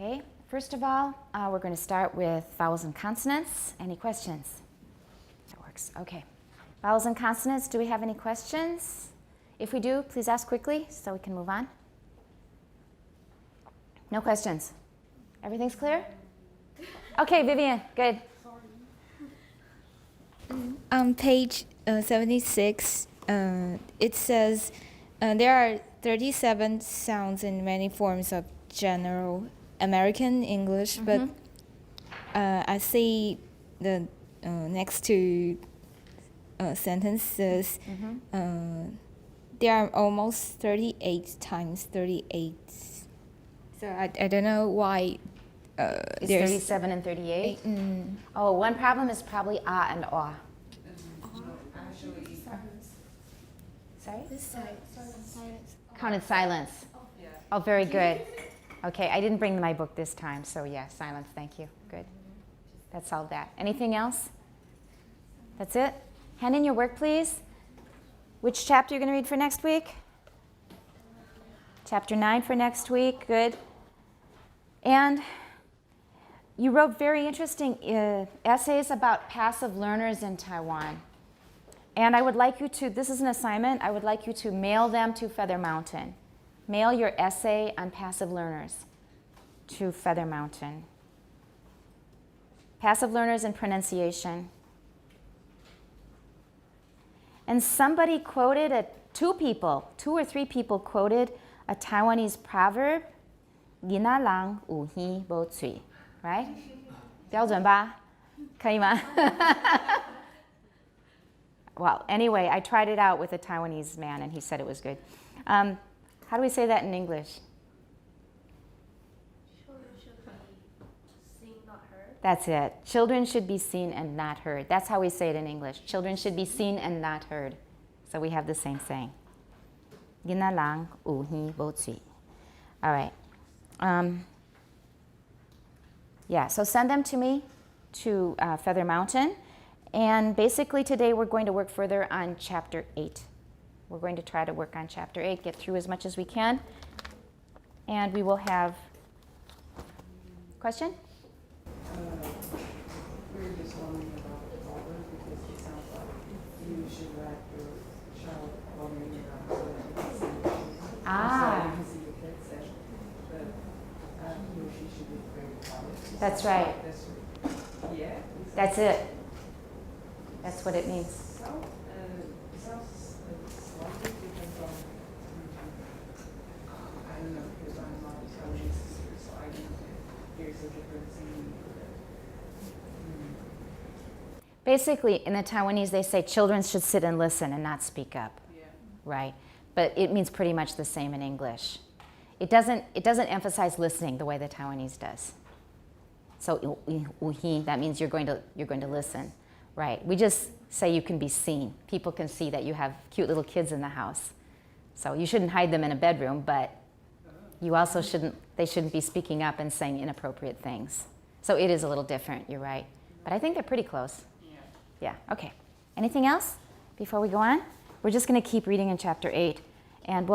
Okay, first of all, we're going to start with vowels and consonants. Any questions? That works. Okay. Vowels and consonants, do we have any questions? If we do, please ask quickly so we can move on. No questions? Everything's clear? Okay, Vivian, good. On page 76, it says there are 37 sounds in many forms of general American English, but I see the next two sentences, there are almost 38 times 38. So I don't know why Is there's 37 and 38? Oh, one problem is probably ah and aw. Sorry? Counted silence. Oh, very good. Okay, I didn't bring my book this time, so yeah, silence, thank you. Good. That solved that. Anything else? That's it? Hand in your work, please. Which chapter are you going to read for next week? Chapter 9 for next week. Good. And you wrote very interesting essays about passive learners in Taiwan. And I would like you to, this is an assignment, I would like you to mail them to Feather Mountain. Mail your essay on passive learners to Feather Mountain. Passive learners and pronunciation. And somebody quoted, two or three people quoted a Taiwanese proverb, 你那狼有耳无嘴, right? 标准吧？可以吗？ Well, anyway, I tried it out with a Taiwanese man, and he said it was good. How do we say that in English? Children should be seen, not heard. That's it. Children should be seen and not heard. That's how we say it in English. Children should be seen and not heard. So we have the same saying. 囡仔人有耳无嘴. All right. Yeah, so send them to me to Feather Mountain. And basically today we're going to work further on Chapter 8. We're going to try to work on Chapter 8, get through as much as we can. And we will have... Question? We were just wondering about the proverb because it sounds like you should let your child while you're around so that you can see. Ah. So you can see the kids and but he or she should be very quiet. That's right. Yeah. That's it. That's what it means. Sounds slightly different from, I don't know, because I'm not a Taiwanese sister, so I don't know if there's a difference in Basically, in the Taiwanese, they say children should sit and listen and not speak up. Yeah. Right? But it means pretty much the same in English. It doesn't emphasize listening the way the Taiwanese does. So, that means you're going to listen. Right. We just say you can be seen. People can see that you have cute little kids in the house. So you shouldn't hide them in a bedroom, but you also they shouldn't be speaking up and saying inappropriate things. So it is a little different, you're right. But I think they're pretty close. Yeah, okay. Anything else before we go on? We're just going to keep reading in Chapter 8. And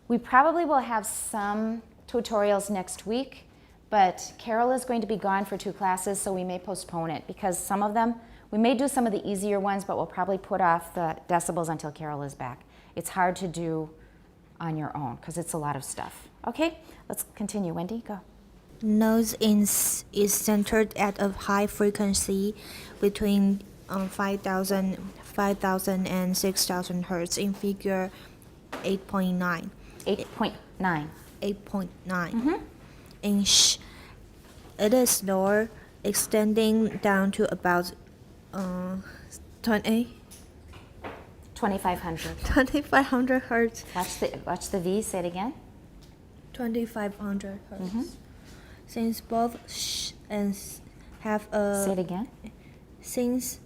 we probably will have some tutorials next week. But Carol is going to be gone for 2 classes, so we may postpone it because some of them, we may do some of the easier ones, but we'll probably put off the decibels until Carol is back. It's hard to do on your own because it's a lot of stuff. Okay, let's continue. Wendy, go. Noise is centered at a high frequency between 5,000 and 6,000 hertz in figure 8.9. 8.9. 8.9. In sh, it is lower, extending down to about 2,500 hertz. Watch the V. Say it again. 2,500 hertz. Since both sh and s have a. Say it again. Since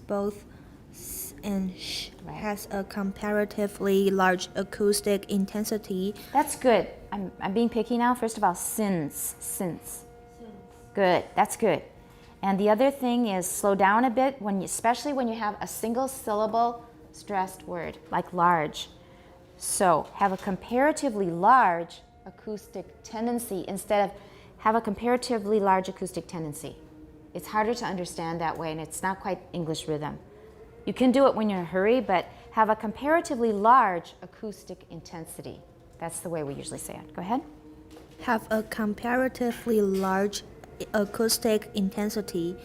both s and sh Right. has a comparatively large acoustic intensity. That's good. I'm being picky now. First of all, since. Good. That's good. And the other thing is slow down a bit, especially when you have a single syllable stressed word, like large. So have a comparatively large acoustic tendency instead of have a comparatively large acoustic tendency. It's harder to understand that way, and it's not quite English rhythm. You can do it when you're in a hurry, but have a comparatively large acoustic intensity. That's the way we usually say it. Go ahead. Have a comparatively large acoustic intensity.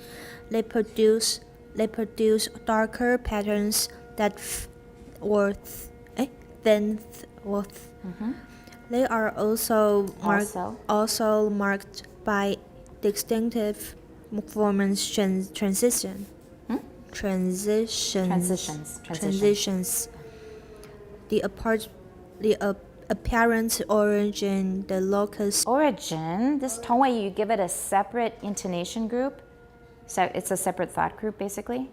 They produce darker patterns that They are also marked by distinctive performance transitions. The apparent origin, the locus. Origin, this tone way, you give it a separate intonation group. So it's a separate thought group, basically.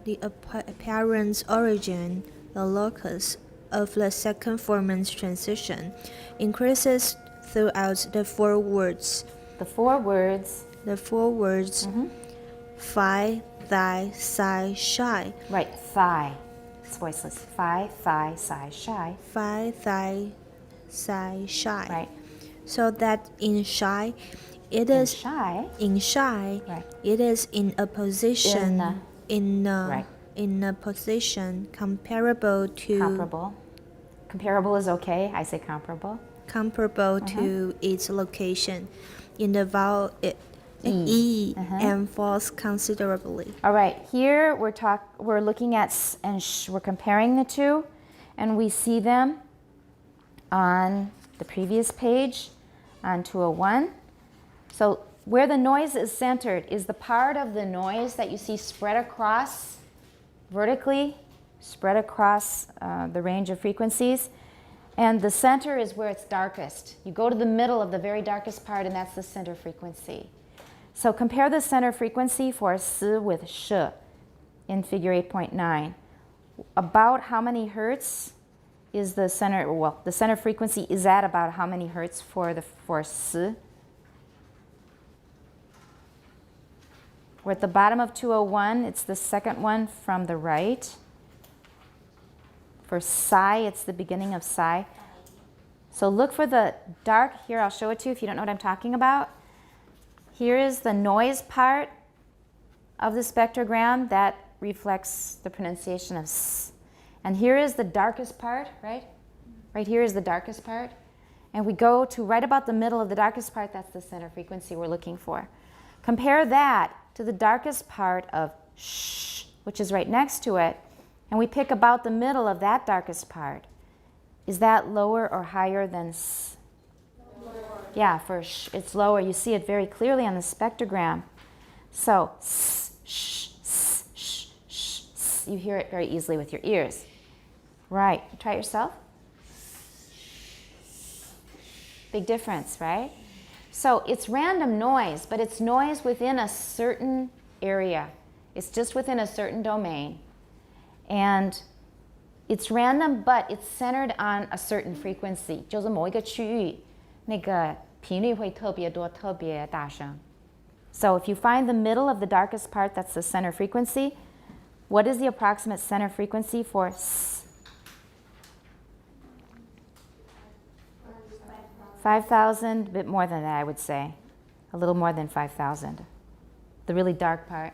The apparent origin, the locus of the second performance transition, increases throughout the four words. The four words. Phi, thigh, sigh, shy. Right, thigh. It's voiceless. Phi, thigh, sigh, shy. Phi, thigh, sigh, shy. Right. So that in shy, it In is shy. in shy. Right. It is in a position Right. in a position comparable to Comparable is okay. I say comparable. to its location in the vowel E and falls considerably. All right, here we're looking at we're comparing the two, and we see them on the previous page on 201. So where the noise is centered is the part of the noise that you see spread across vertically, spread across the range of frequencies. And the center is where it's darkest. You go to the middle of the very darkest part, and that's the center frequency. So compare the center frequency for S with Sh in figure 8.9. About how many hertz is the center, well, the center frequency is at about how many hertz for S? We're at the bottom of 201. It's the second one from the right. For Psi, it's the beginning of Psi. So look for the dark, here I'll show it to you if you don't know what I'm talking about. Here is the noise part of the spectrogram that reflects the pronunciation of S. And here is the darkest part, right? Right here is the darkest part. And we go to right about the middle of the darkest part, that's the center frequency we're looking for. Compare that to the darkest part of Sh, which is right next to it, and we pick about the middle of that darkest part. Is that lower or higher than S? Yeah, for Sh, it's lower. You see it very clearly on the spectrogram. So, S, Sh, S, Sh, Sh, S. You hear it very easily with your ears. Right, try it yourself. Big difference, right? So it's random noise, but it's noise within a certain area. It's just within a certain domain. And it's random, but it's centered on a certain frequency. 就是某一个区域，那个频率会特别多，特别大声。So if you find the middle of the darkest part, that's the center frequency. What is the approximate center frequency for S? 5,000, a bit more than that, I would say. A little more than 5,000. The really dark part.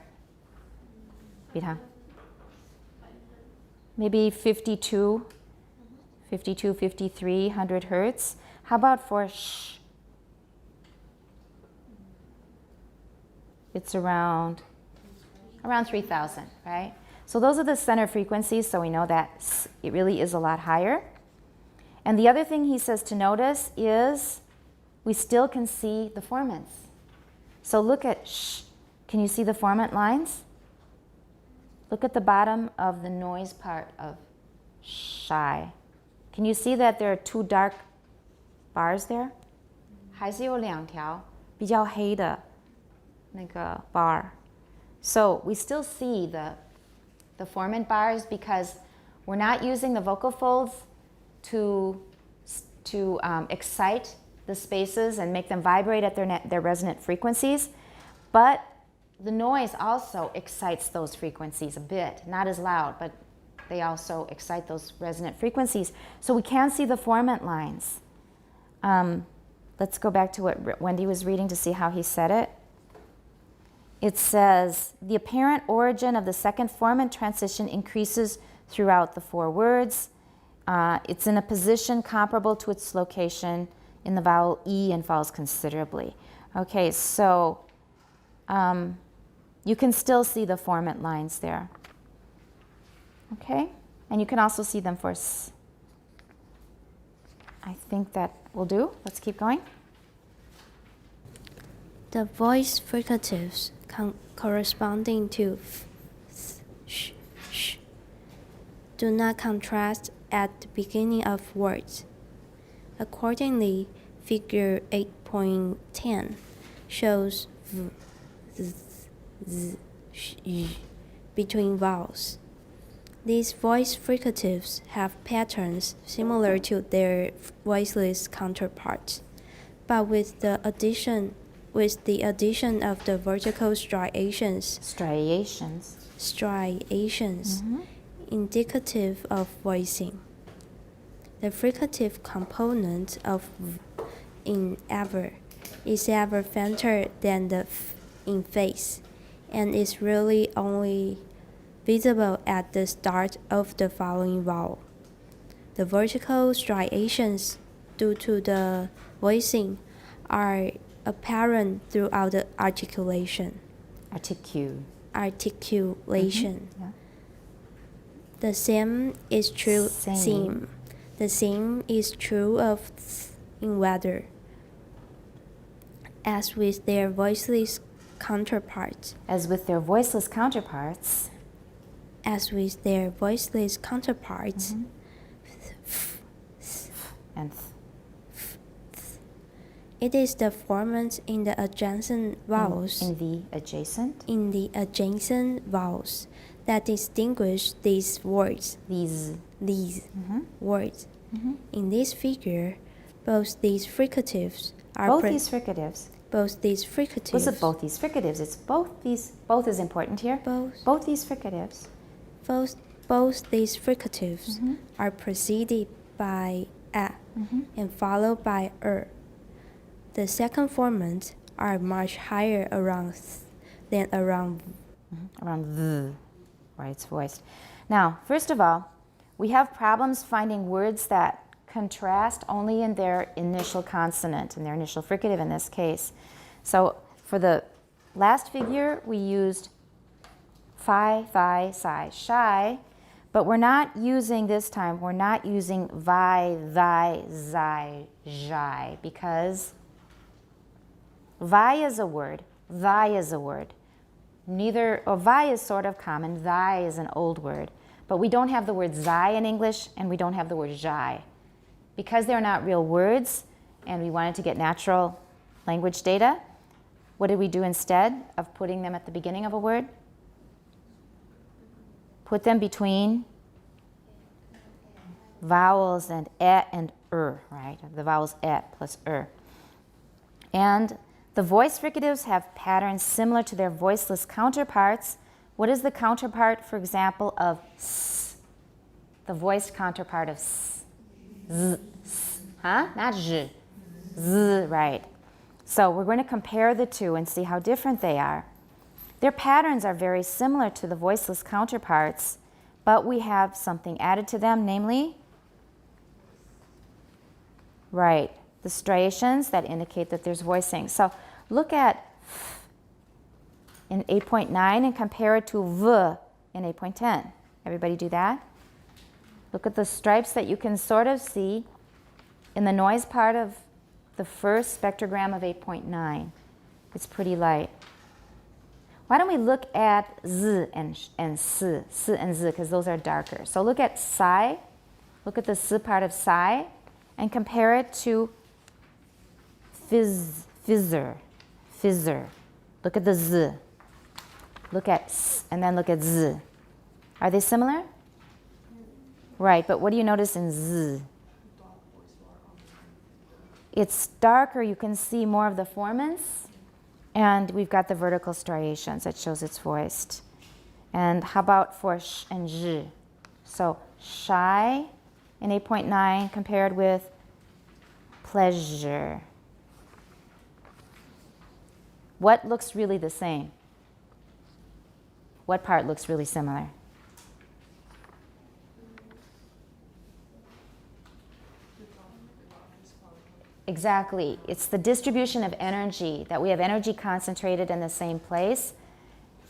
Maybe 52, 5300 hertz. How about for Sh? It's around 3,000, right? So those are the center frequencies, so we know that it really is a lot higher. And the other thing he says to notice is we still can see the formants. So look at Sh. Can you see the formant lines? Look at the bottom of the noise part of Shy. Can you see that there are two dark bars there? 还是有两条比较黑的那个 bar. So we still see the formant bars because we're not using the vocal folds to excite the spaces and make them vibrate at their resonant frequencies, but the noise also excites those frequencies a bit, not as loud, but they also excite those resonant frequencies. So we can see the formant lines Let's go back to what Wendy was reading to see how he said it. It says, the apparent origin of the second formant transition increases throughout the 4 words. It's in a position comparable to its location in the vowel E and falls considerably. Okay, so you can still see the formant lines there. Okay, and you can also see them for S. I think that will do. Let's keep going. The voice fricatives corresponding to f, sh, sh do not contrast at the beginning of words. Accordingly, figure 8.10 shows v, z, z, sh, y between vowels. These voice fricatives have patterns similar to their voiceless counterparts, but with the addition of the vertical striations indicative of voicing. The fricative component of v in ever is ever fainter than the f in face, and is really only visible at the start of the following vowel. The vertical striations due to the voicing are apparent throughout the articulation. Yeah. The same is true. Same. The same is true of th in weather, as with their voiceless counterparts. As with their voiceless counterparts. And It is the formant in the adjacent vowels. in the adjacent. In the adjacent vowels that distinguish these words. These. Words. In this figure, both these fricatives are Both these fricatives. both these fricatives. Was it both these fricatives? It's both these. Both is important here. Both these fricatives. Both these fricatives are preceded by a and followed by The second formants are much higher around th than around v. Around the, right, it's voiced. Now, first of all, we have problems finding words that contrast only in their initial consonant, in their initial fricative in this case. So for the last figure, we used phi, thi, psi, shy, but we're not using this time, we're not using vi, thi, zi, zhi, because vi is a word, thi is a word. Vi is sort of common, thi is an old word, but we don't have the word zi in English and we don't have the word zhi. Because they're not real words and we wanted to get natural language data, what did we do instead of putting them at the beginning of a word? Put them between vowels and e and right? The vowels e plus And the voice fricatives have patterns similar to their voiceless counterparts. What is the counterpart, for example, of s? The voiced counterpart of s. Z, s. Huh? Not zh. Z, right. So we're going to compare the two and see how different they are. Their patterns are very similar to the voiceless counterparts, but we have something added to them, namely, right, the striations that indicate that there's voicing. So look at f in 8.9 and compare it to v in 8.10. Everybody do that? Look at the stripes that you can sort of see in the noise part of the first spectrogram of 8.9. It's pretty light. Why don't we look at z and s and z, because those are darker. So look at psi, look at the s part of psi, and compare it to fizzer. Look at the z. Look at s, and then look at z. Are they similar? Right, but what do you notice in z? It's darker, you can see more of the formants, and we've got the vertical striations that shows it's voiced. And how about for sh and zh? So shy in 8.9 compared with pleasure. What looks really the same? What part looks really similar? Exactly. It's the distribution of energy, that we have energy concentrated in the same place,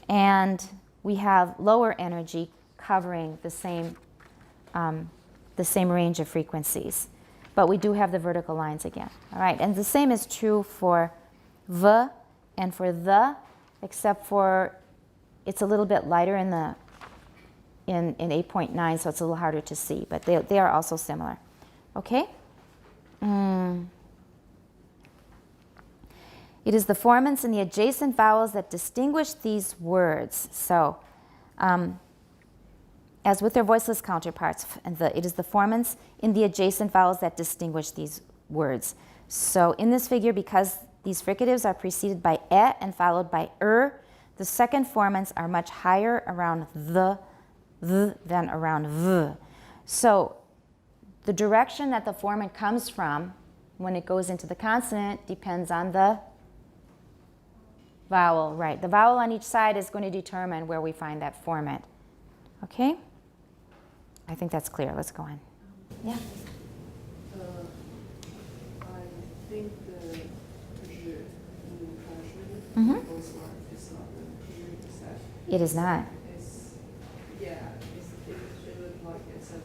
and we have lower energy covering the same range of frequencies. But we do have the vertical lines again. All right, and the same is true for V and for the, except for it's a little bit lighter in 8.9, so it's a little harder to see, but they are also similar. Okay? It is the formants in the adjacent vowels that distinguish these words. So, as with their voiceless counterparts, it is the formants in the adjacent vowels that distinguish these words. So in this figure, because these fricatives are preceded by e and followed by the second formants are much higher around the than around v. So the direction that the formant comes from when it goes into the consonant depends on the vowel, right? The vowel on each side is going to determine where we find that formant. Okay? I think that's clear. Let's go on. Yeah. I think the je in translated voice line is not the period set. It is not. It looked like it's a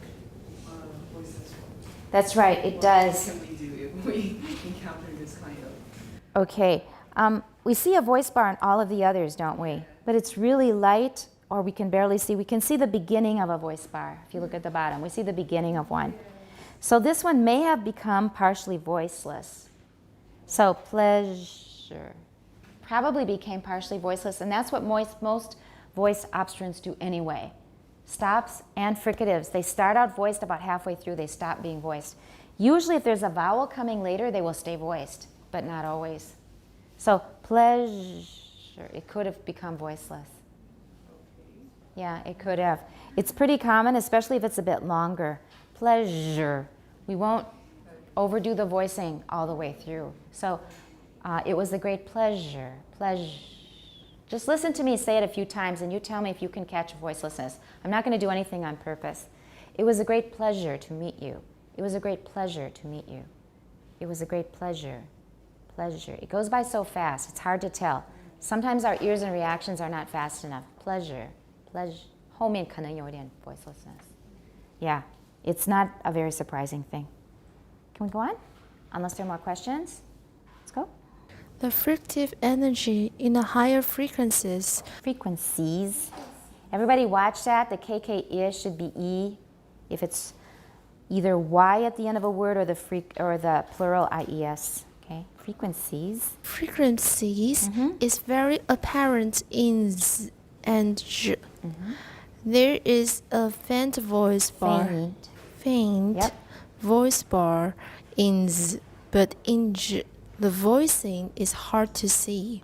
voiceless one. That's right. It does. What can we do if we encounter this kind of? Okay. We see a voice bar in all of the others, don't we? But it's really light, or we can barely see. We can see the beginning of a voice bar. If you look at the bottom, we see the beginning of one. So this one may have become partially voiceless. So pleasure probably became partially voiceless, and that's what most voice obstruents do anyway. Stops and fricatives, they start out voiced, about halfway through they stop being voiced. Usually if there's a vowel coming later, they will stay voiced, but not always. So pleasure, it could have become voiceless. Yeah, it could have. It's pretty common, especially if it's a bit longer. Pleasure. We won't overdo the voicing all the way through. So it was a great pleasure. Pleasure. Just listen to me say it a few times and you tell me if you can catch voicelessness. I'm not going to do anything on purpose. It was a great pleasure to meet you. It was a great pleasure to meet you. It was a great pleasure. Pleasure. It goes by so fast, it's hard to tell. Sometimes our ears and reactions are not fast enough. Pleasure. Pleasure. 后面可能有点 voicelessness. Yeah, it's not a very surprising thing. Can we go on? Unless there are more questions? Let's go. The fricative energy in the higher frequencies. Frequencies. Everybody watch that. The KK should be E if it's either Y at the end of a word or the plural IES. Okay, frequencies. Frequencies is very apparent in Z and J. There is a faint voice bar. Faint Yep. voice bar in Z, but in J, the voicing is hard to see.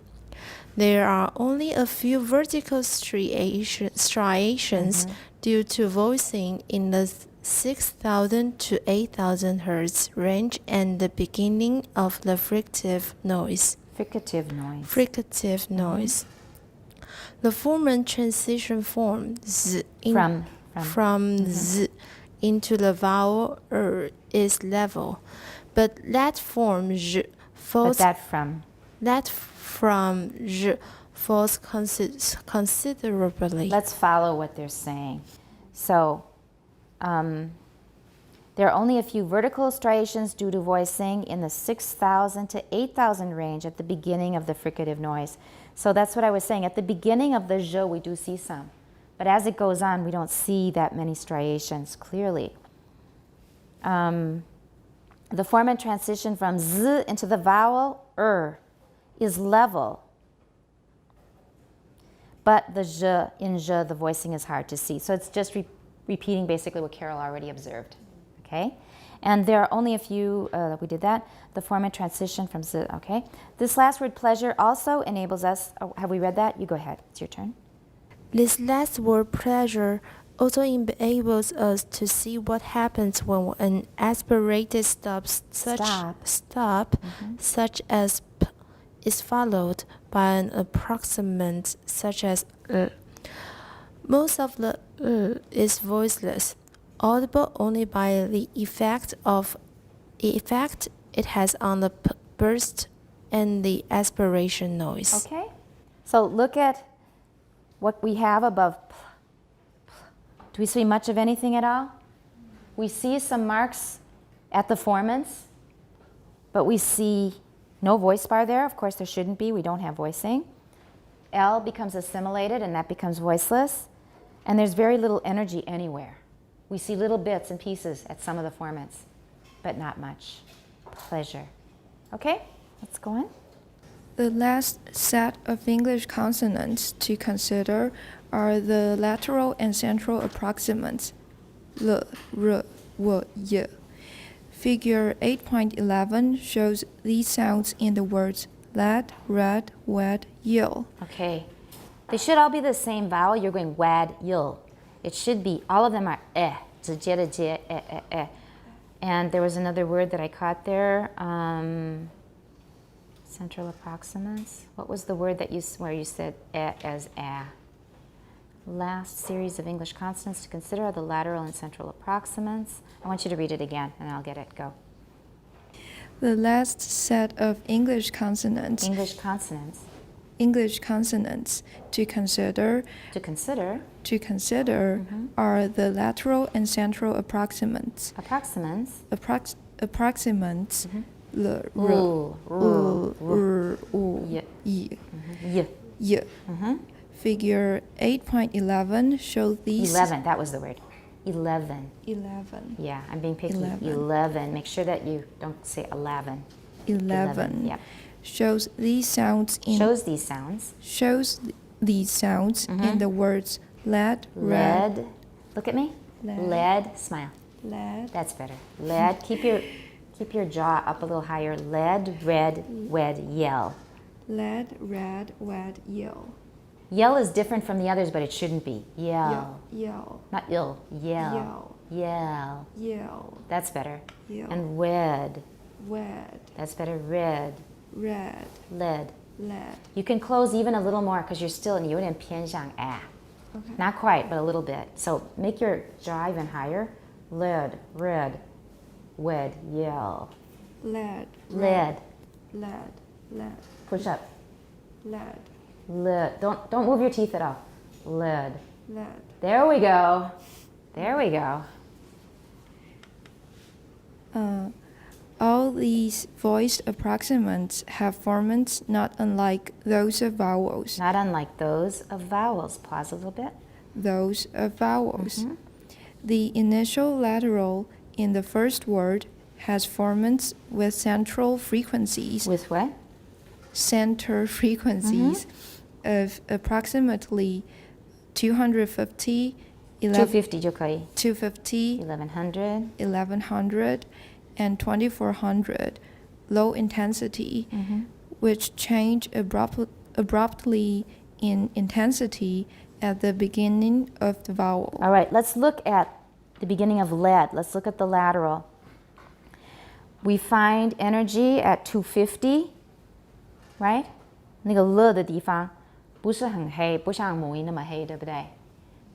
There are only a few vertical striations due to voicing in the 6,000 to 8,000 hertz range and the beginning of the fricative noise. Fricative noise. Fricative noise. The formant transition form Z from Z into the vowel is level, but that from J falls. But that from J falls considerably. Let's follow what they're saying. So, there are only a few vertical striations due to voicing in the 6,000 to 8,000 range at the beginning of the fricative noise. So that's what I was saying. At the beginning of the je, we do see some. But as it goes on, we don't see that many striations clearly. The formant transition from z into the vowel is level. But the je, in je, the voicing is hard to see. So it's just repeating basically what Carol already observed. Okay? And there are only a few, we did that, the formant transition from z, okay? This last word, pleasure, also enables us, have we read that? You go ahead, it's your turn. This last word, pleasure, also enables us to see what happens when an aspirated stop such as p is followed by an approximant such as Most of the is voiceless, audible only by the effect it has on the burst and the aspiration noise. Okay? So look at what we have above. Do we see much of anything at all? We see some marks at the formants, but we see no voice bar there. Of course, there shouldn't be. We don't have voicing. L becomes assimilated, and that becomes voiceless. And there's very little energy anywhere. We see little bits and pieces at some of the formants, but not much. Pleasure. Okay, let's go on. The last set of English consonants to consider are the lateral and central approximants, l, r, w, y. Figure 8.11 shows these sounds in the words lad, rad, wad, yill. Okay, they should all be the same vowel. You're going wad, yill. It should be, all of them are eh, 直接的接, eh, eh, eh. And there was another word that I caught there, central approximants. What was the word that where you said eh as ah? Last series of English consonants to consider are the lateral and central approximants. I want you to read it again, and I'll get it. Go. The last set of English consonants English consonants to consider are the lateral and central approximants. Approximants. L, r, y. Figure 8.11 shows these. 11, that was the word. 11. 11. Yeah, I'm being picky. 11. 11. Make sure that you don't say 11. 11. Yeah. Shows these sounds in. Shows these sounds. Shows these sounds in the words lead, Lead. red. Look at me. Lead. Smile. Lead. That's better. Lead. Keep your jaw up a little higher. Lead, red, wed, yell. Lead, red, wed, yell. Yell is different from the others, but it shouldn't be. Yell. Yell. Not ill. Yell. Yell. Yell. Yell. That's better. Yell. And wed. Wed. That's better. Red. Red. Lead. Lead. You can close even a little more because you're still 有点偏向 ah. Okay. Not quite, but a little bit. So make your jaw even higher. Lead, red, wed, yell. Lead. Lead. Lead. Lead. Push up. Lead. Lead. Don't move your teeth at all. Lead. Lead. There we go. There we go. All these voiced approximants have formants not unlike those of vowels. Not unlike those of vowels. Pause a little bit. Those of vowels. The initial lateral in the first word has formants with central frequencies. With what? Center frequencies of approximately 250, 250 就可以. 250, 1100. 1100, and 2400 low intensity, which change abruptly in intensity at the beginning of the vowel. All right, let's look at the beginning of lead. Let's look at the lateral. We find energy at 250, right? 那个了的地方不是很黑，不像母音那么黑，对不对?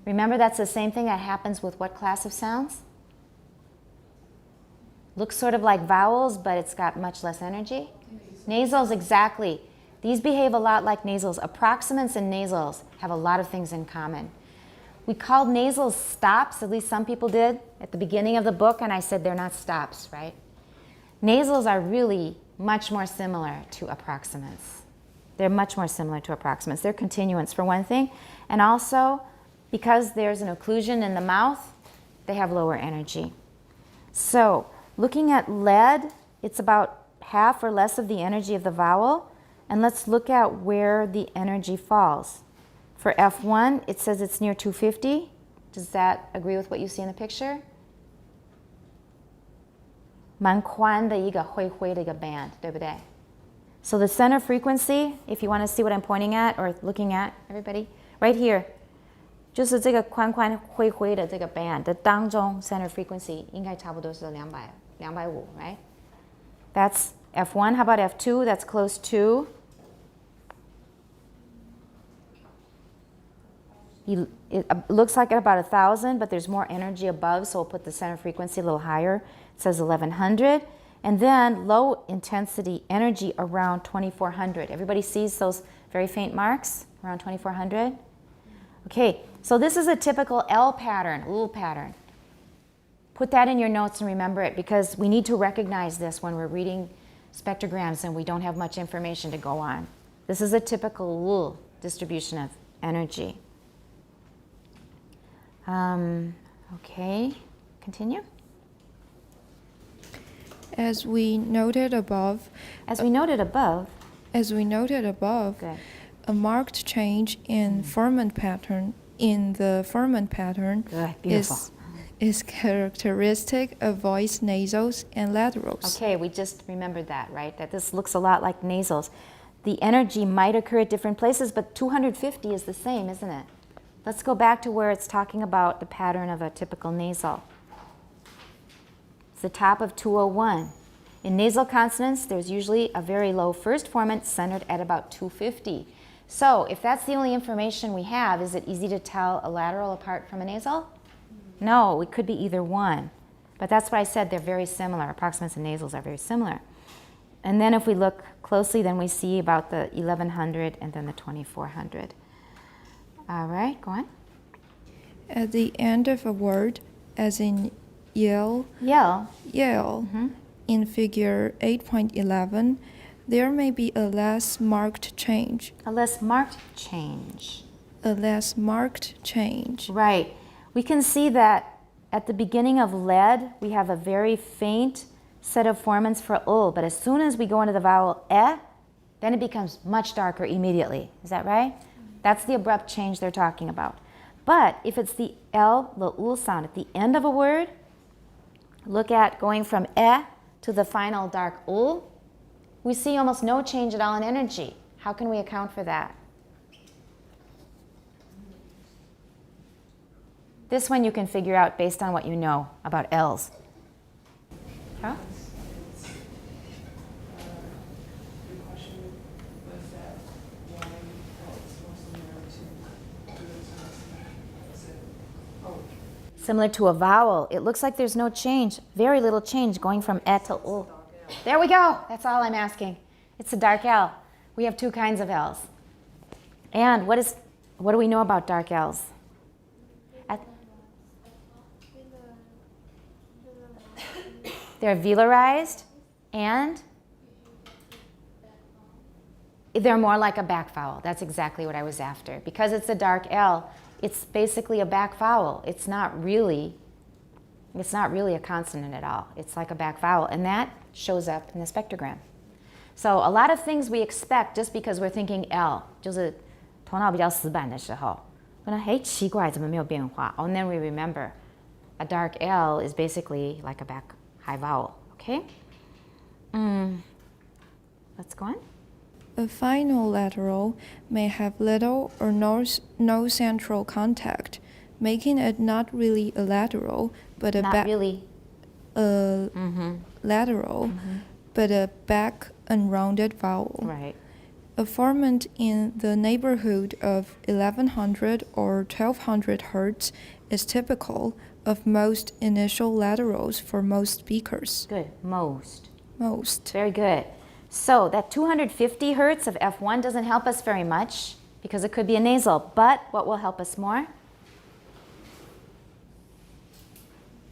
Remember, that's the same thing that happens with what class of sounds? Looks sort of like vowels, but it's got much less energy. Nasals, exactly. These behave a lot like nasals. Approximants and nasals have a lot of things in common. We called nasals stops, at least some people did, at the beginning of the book, and I said they're not stops, right? Nasals are really much more similar to approximants. They're much more similar to approximants. They're continuants for one thing, and also because there's an occlusion in the mouth, they have lower energy. So, looking at lead, it's about half or less of the energy of the vowel, and let's look at where the energy falls. For F1, it says it's near 250. Does that agree with what you see in the picture? 蛮宽的一个灰灰的一个 band, 对不对? So the center frequency, if you want to see what I'm pointing at or looking at, everybody, right here, 就是这个宽宽灰灰的这个 band 的当中 center frequency 应该差不多是200-250 right? That's F1. How about F2? That's close to it looks like at about 1,000, but there's more energy above, so we'll put the center frequency a little higher. It says 1,100. And then low intensity energy around 2,400. Everybody sees those very faint marks around 2,400? Okay, so this is a typical L pattern, L pattern. Put that in your notes and remember it, because we need to recognize this when we're reading spectrograms and we don't have much information to go on. This is a typical L distribution of energy. Okay, continue. As we noted above, As we noted above, good. A marked change in ferment pattern Good, beautiful. is characteristic of voice nasals and laterals. Okay, we just remembered that, right? That this looks a lot like nasals. The energy might occur at different places, but 250 is the same, isn't it? Let's go back to where it's talking about the pattern of a typical nasal. It's the top of 201. In nasal consonants, there's usually a very low first formant centered at about 250. So if that's the only information we have, is it easy to tell a lateral apart from a nasal? No, it could be either one. But that's what I said, they're very similar. Approximants and nasals are very similar. And then if we look closely, then we see about the 1,100 and then the 2,400. All right, go on. At the end of a word, as in yell, in figure 8.11, there may be a less marked change. A less marked change. A less marked change. Right. We can see that at the beginning of lead, we have a very faint set of formants for ul, but as soon as we go into the vowel e, then it becomes much darker immediately. Is that right? That's the abrupt change they're talking about. But if it's the L, the ul sound at the end of a word, look at going from e to the final dark ul, we see almost no change at all in energy. How can we account for that? This one you can figure out based on what you know about L's. Huh? The question was that why it's more similar to I said, oh, Similar to a vowel, it looks like there's no change, very little change going from e to ul. There we go. That's all I'm asking. It's a dark L. We have two kinds of L's. And what do we know about dark L's? They're velarized and they're more like a back vowel. That's exactly what I was after. Because it's a dark L, it's basically a back vowel. It's not really a consonant at all. It's like a back vowel, and that shows up in the spectrogram. So a lot of things we expect just because we're thinking L, 就是头脑比较死板的时候，可能嘿奇怪怎么没有变化？ And then we remember a dark L is basically like a back high vowel. Okay. Let's go on. A final lateral may have little or no central contact, making it not really a lateral, but a lateral, but a back unrounded vowel. Right. A formant in the neighborhood of 1100 or 1200 hertz is typical of most initial laterals for most speakers. Good. Most. Most. Very good. So that 250 hertz of F1 doesn't help us very much because it could be a nasal. But what will help us more?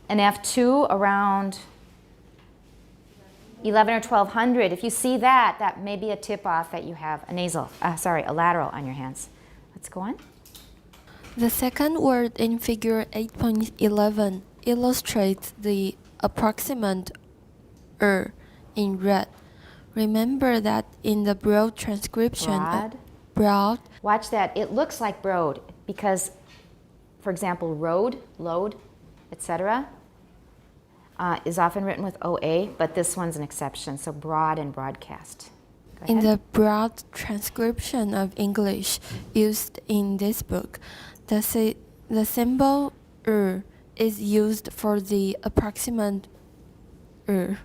An F2 around 11 or 1200. If you see that, that may be a tip-off that you have a a lateral on your hands. Let's go on. The second word in figure 8.11 illustrates the approximant in red. Remember that in the broad transcription, broad. Watch that. It looks like broad because, for example, road, load, etc. Is often written with OA, but this one's an exception. So broad and broadcast. Go ahead. In the broad transcription of English used in this book, the The symbol is used for the approximant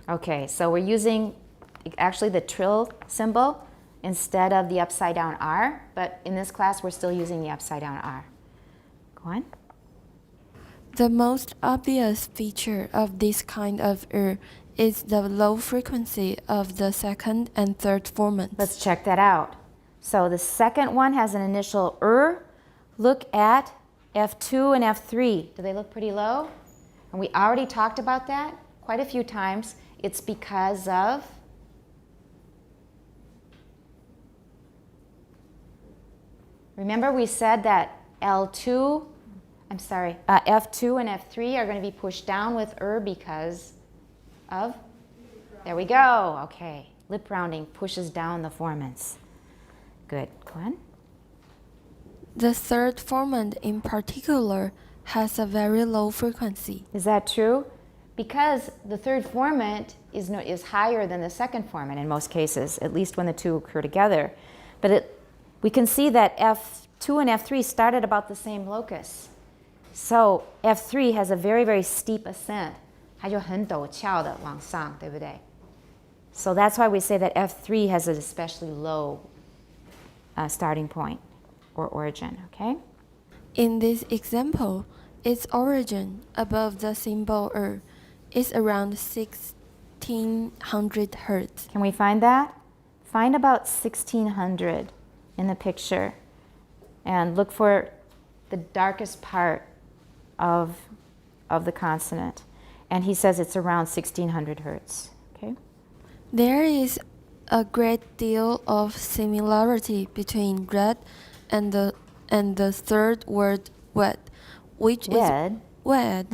Okay, so we're using actually the trill symbol instead of the upside down R, but in this class we're still using the upside down R. Go on. The most obvious feature of this kind of is the low frequency of the second and third formants. Let's check that out. So the second one has an initial Look at F2 and F3. Do they look pretty low? And we already talked about that quite a few times. It's because of remember we said that F2 and F3 are going to be pushed down with because of, there we go, okay. Lip rounding pushes down the formants. Good, go on. The third formant in particular has a very low frequency. Is that true? Because the third formant is higher than the second formant in most cases, at least when the two occur together. But we can see that F2 and F3 start at about the same locus. So F3 has a very, very steep ascent. 它就很陡峭的往上，对不对? So that's why we say that F3 has an especially low starting point or origin, okay? In this example, its origin above the symbol is around 1600 Hertz. Can we find that? Find about 1600 in the picture and look for the darkest part of the consonant. And he says it's around 1600 Hertz, okay? There is a great deal of similarity between red and the third word wed, which Wed. is wed,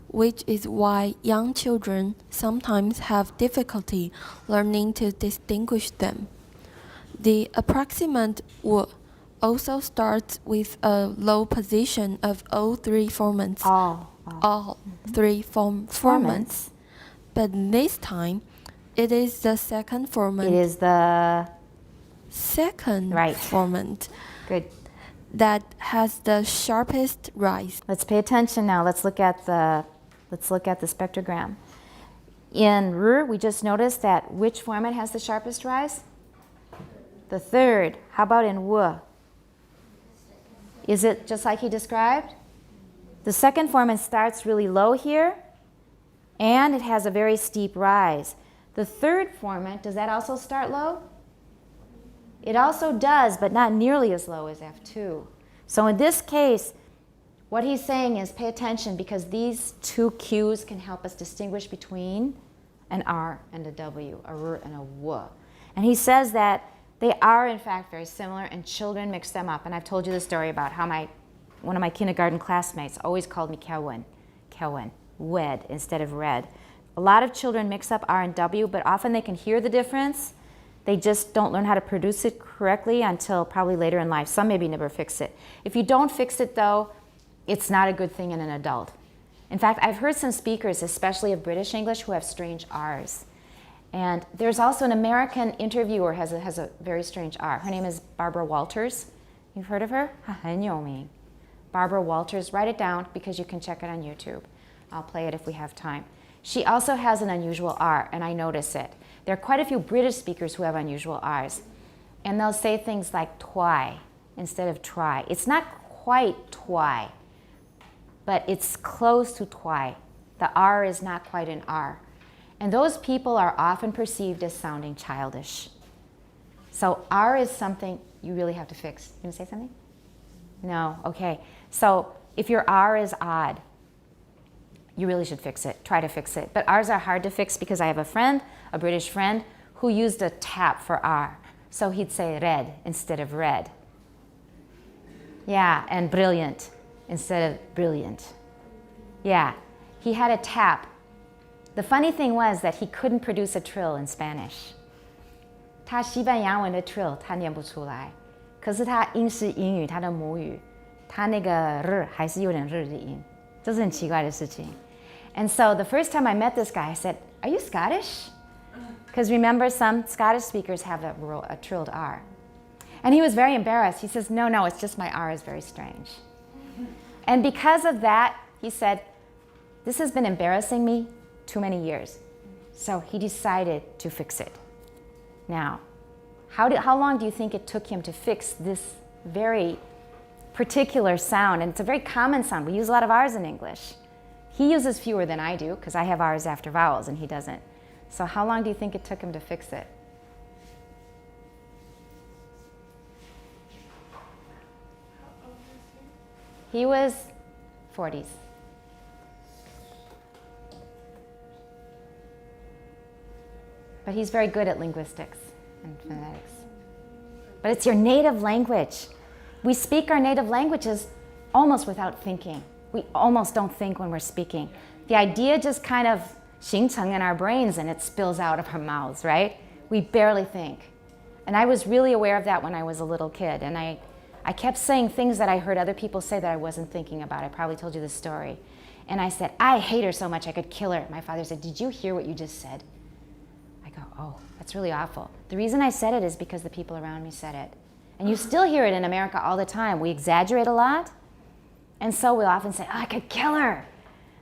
which is why young children sometimes have difficulty learning to distinguish them. The approximant w also starts with a low position of all three formants. All three formants. But this time, it is the second formant. It is the second formant. Good. That has the sharpest rise. Let's pay attention now. Let's look at the spectrogram. In R, we just noticed that which formant has the sharpest rise? The third. How about in W? Is it just like he described? The second formant starts really low here, and it has a very steep rise. The third formant, does that also start low? It also does, but not nearly as low as F2. So in this case, what he's saying is pay attention because these two cues can help us distinguish between an R and a W, a R and a W. And he says that they are in fact very similar and children mix them up. And I've told you the story about how one of my kindergarten classmates always called me Kelwin, wed instead of red. A lot of children mix up R and W, but often they can hear the difference. They just don't learn how to produce it correctly until probably later in life. Some maybe never fix it. If you don't fix it though, it's not a good thing in an adult. In fact, I've heard some speakers, especially of British English, who have strange R's. And there's also an American interviewer who has a very strange R. Her name is Barbara Walters. You've heard of her? 很有名. Barbara Walters, write it down because you can check it on YouTube. I'll play it if we have time. She also has an unusual R, and I notice it. There are quite a few British speakers who have unusual R's. And they'll say things like twy instead of try. It's not quite twy, but it's close to twy. The R is not quite an R. And those people are often perceived as sounding childish. So R is something you really have to fix. You want to say something? No? Okay. So if your R is odd, you really should fix it. Try to fix it. But R's are hard to fix because I have a friend, a British friend, who used a tap for R. So he'd say red instead of red. Yeah, and brilliant instead of brilliant. Yeah, he had a tap. The funny thing was that he couldn't produce a trill in Spanish. 他西班牙文的 trill 他念不出来，可是他英式英语他的母语，他那个 r 还是有点 r 的音，这是很奇怪的事情。And so the first time I met this guy, I said, "Are you Scottish?" Because remember, some Scottish speakers have a trilled R. And he was very embarrassed. He says, no, it's just my R is very strange. And because of that, he said, this has been embarrassing me too many years. So he decided to fix it. Now, how long do you think it took him to fix this very particular sound? And it's a very common sound. We use a lot of R's in English. He uses fewer than I do because I have R's after vowels and he doesn't. So how long do you think it took him to fix it? He was 40s. But he's very good at linguistics and phonetics. But it's your native language. We speak our native languages almost without thinking. We almost don't think when we're speaking. The idea just kind of 形成 in our brains and it spills out of our mouths, right? We barely think. And I was really aware of that when I was a little kid. And I kept saying things that I heard other people say that I wasn't thinking about. I probably told you this story. And I said, I hate her so much I could kill her. My father said, did you hear what you just said? I go, oh, that's really awful. The reason I said it is because the people around me said it. And you still hear it in America all the time. We exaggerate a lot. And so we'll often say, oh, I could kill her.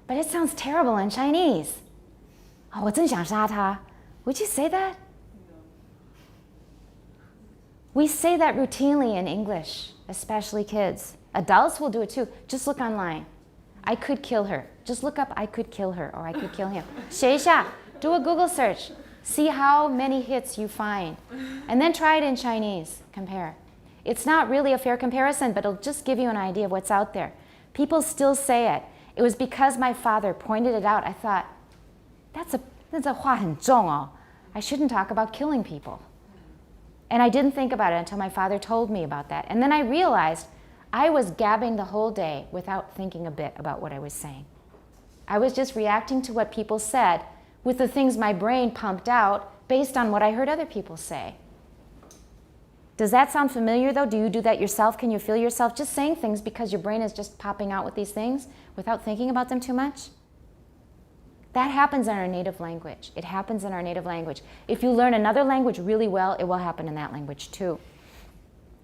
But it sounds terrible in Chinese. Oh, 我真想杀她. Would you say that? We say that routinely in English, especially kids. Adults will do it too. Just look online. I could kill her. Just look up I could kill her or I could kill him. 写一下. Do a Google search. See how many hits you find. And then try it in Chinese. Compare. It's not really a fair comparison, but it'll just give you an idea of what's out there. People still say it. It was because my father pointed it out. I thought, that's a 话很重哦. I shouldn't talk about killing people. And I didn't think about it until my father told me about that. And then I realized I was gabbing the whole day without thinking a bit about what I was saying. I was just reacting to what people said with the things my brain pumped out based on what I heard other people say. Does that sound familiar though? Do you do that yourself? Can you feel yourself just saying things because your brain is just popping out with these things without thinking about them too much? That happens in our native language. It happens in our native language. If you learn another language really well, it will happen in that language too.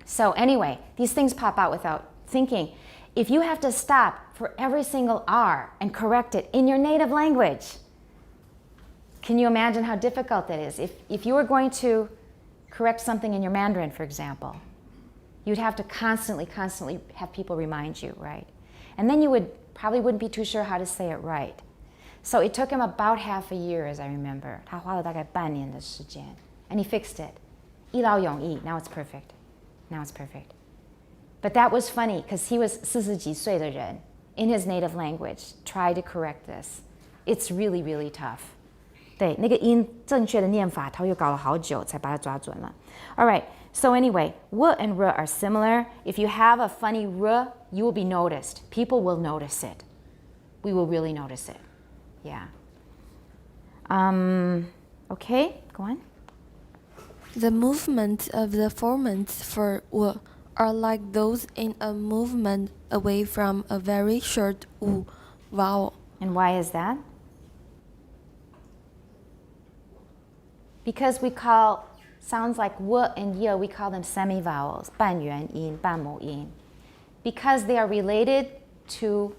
So anyway, these things pop out without thinking. If you have to stop for every single R and correct it in your native language, can you imagine how difficult that is? If you were going to correct something in your Mandarin, for example, you'd have to constantly have people remind you, right? And then you probably wouldn't be too sure how to say it right. So it took him about half a year, as I remember. 他花了大概半年的时间. And he fixed it. 一劳永逸. Now it's perfect. Now it's perfect. But that was funny, because he was 40几岁的人 in his native language, tried to correct this. It's really, really tough. 对，那个音正确的念法，他又搞了好久才把它抓准了. All right, so anyway, w and r are similar. If you have a funny r, you will be noticed. People will notice it. We will really notice it. Yeah. Okay, go on. The movements of the formants for w are like those in a movement away from a very short u vowel. And why is that? Because we call sounds like w and y, we call them semivowels, 半元音, 半母音. Because they are related to,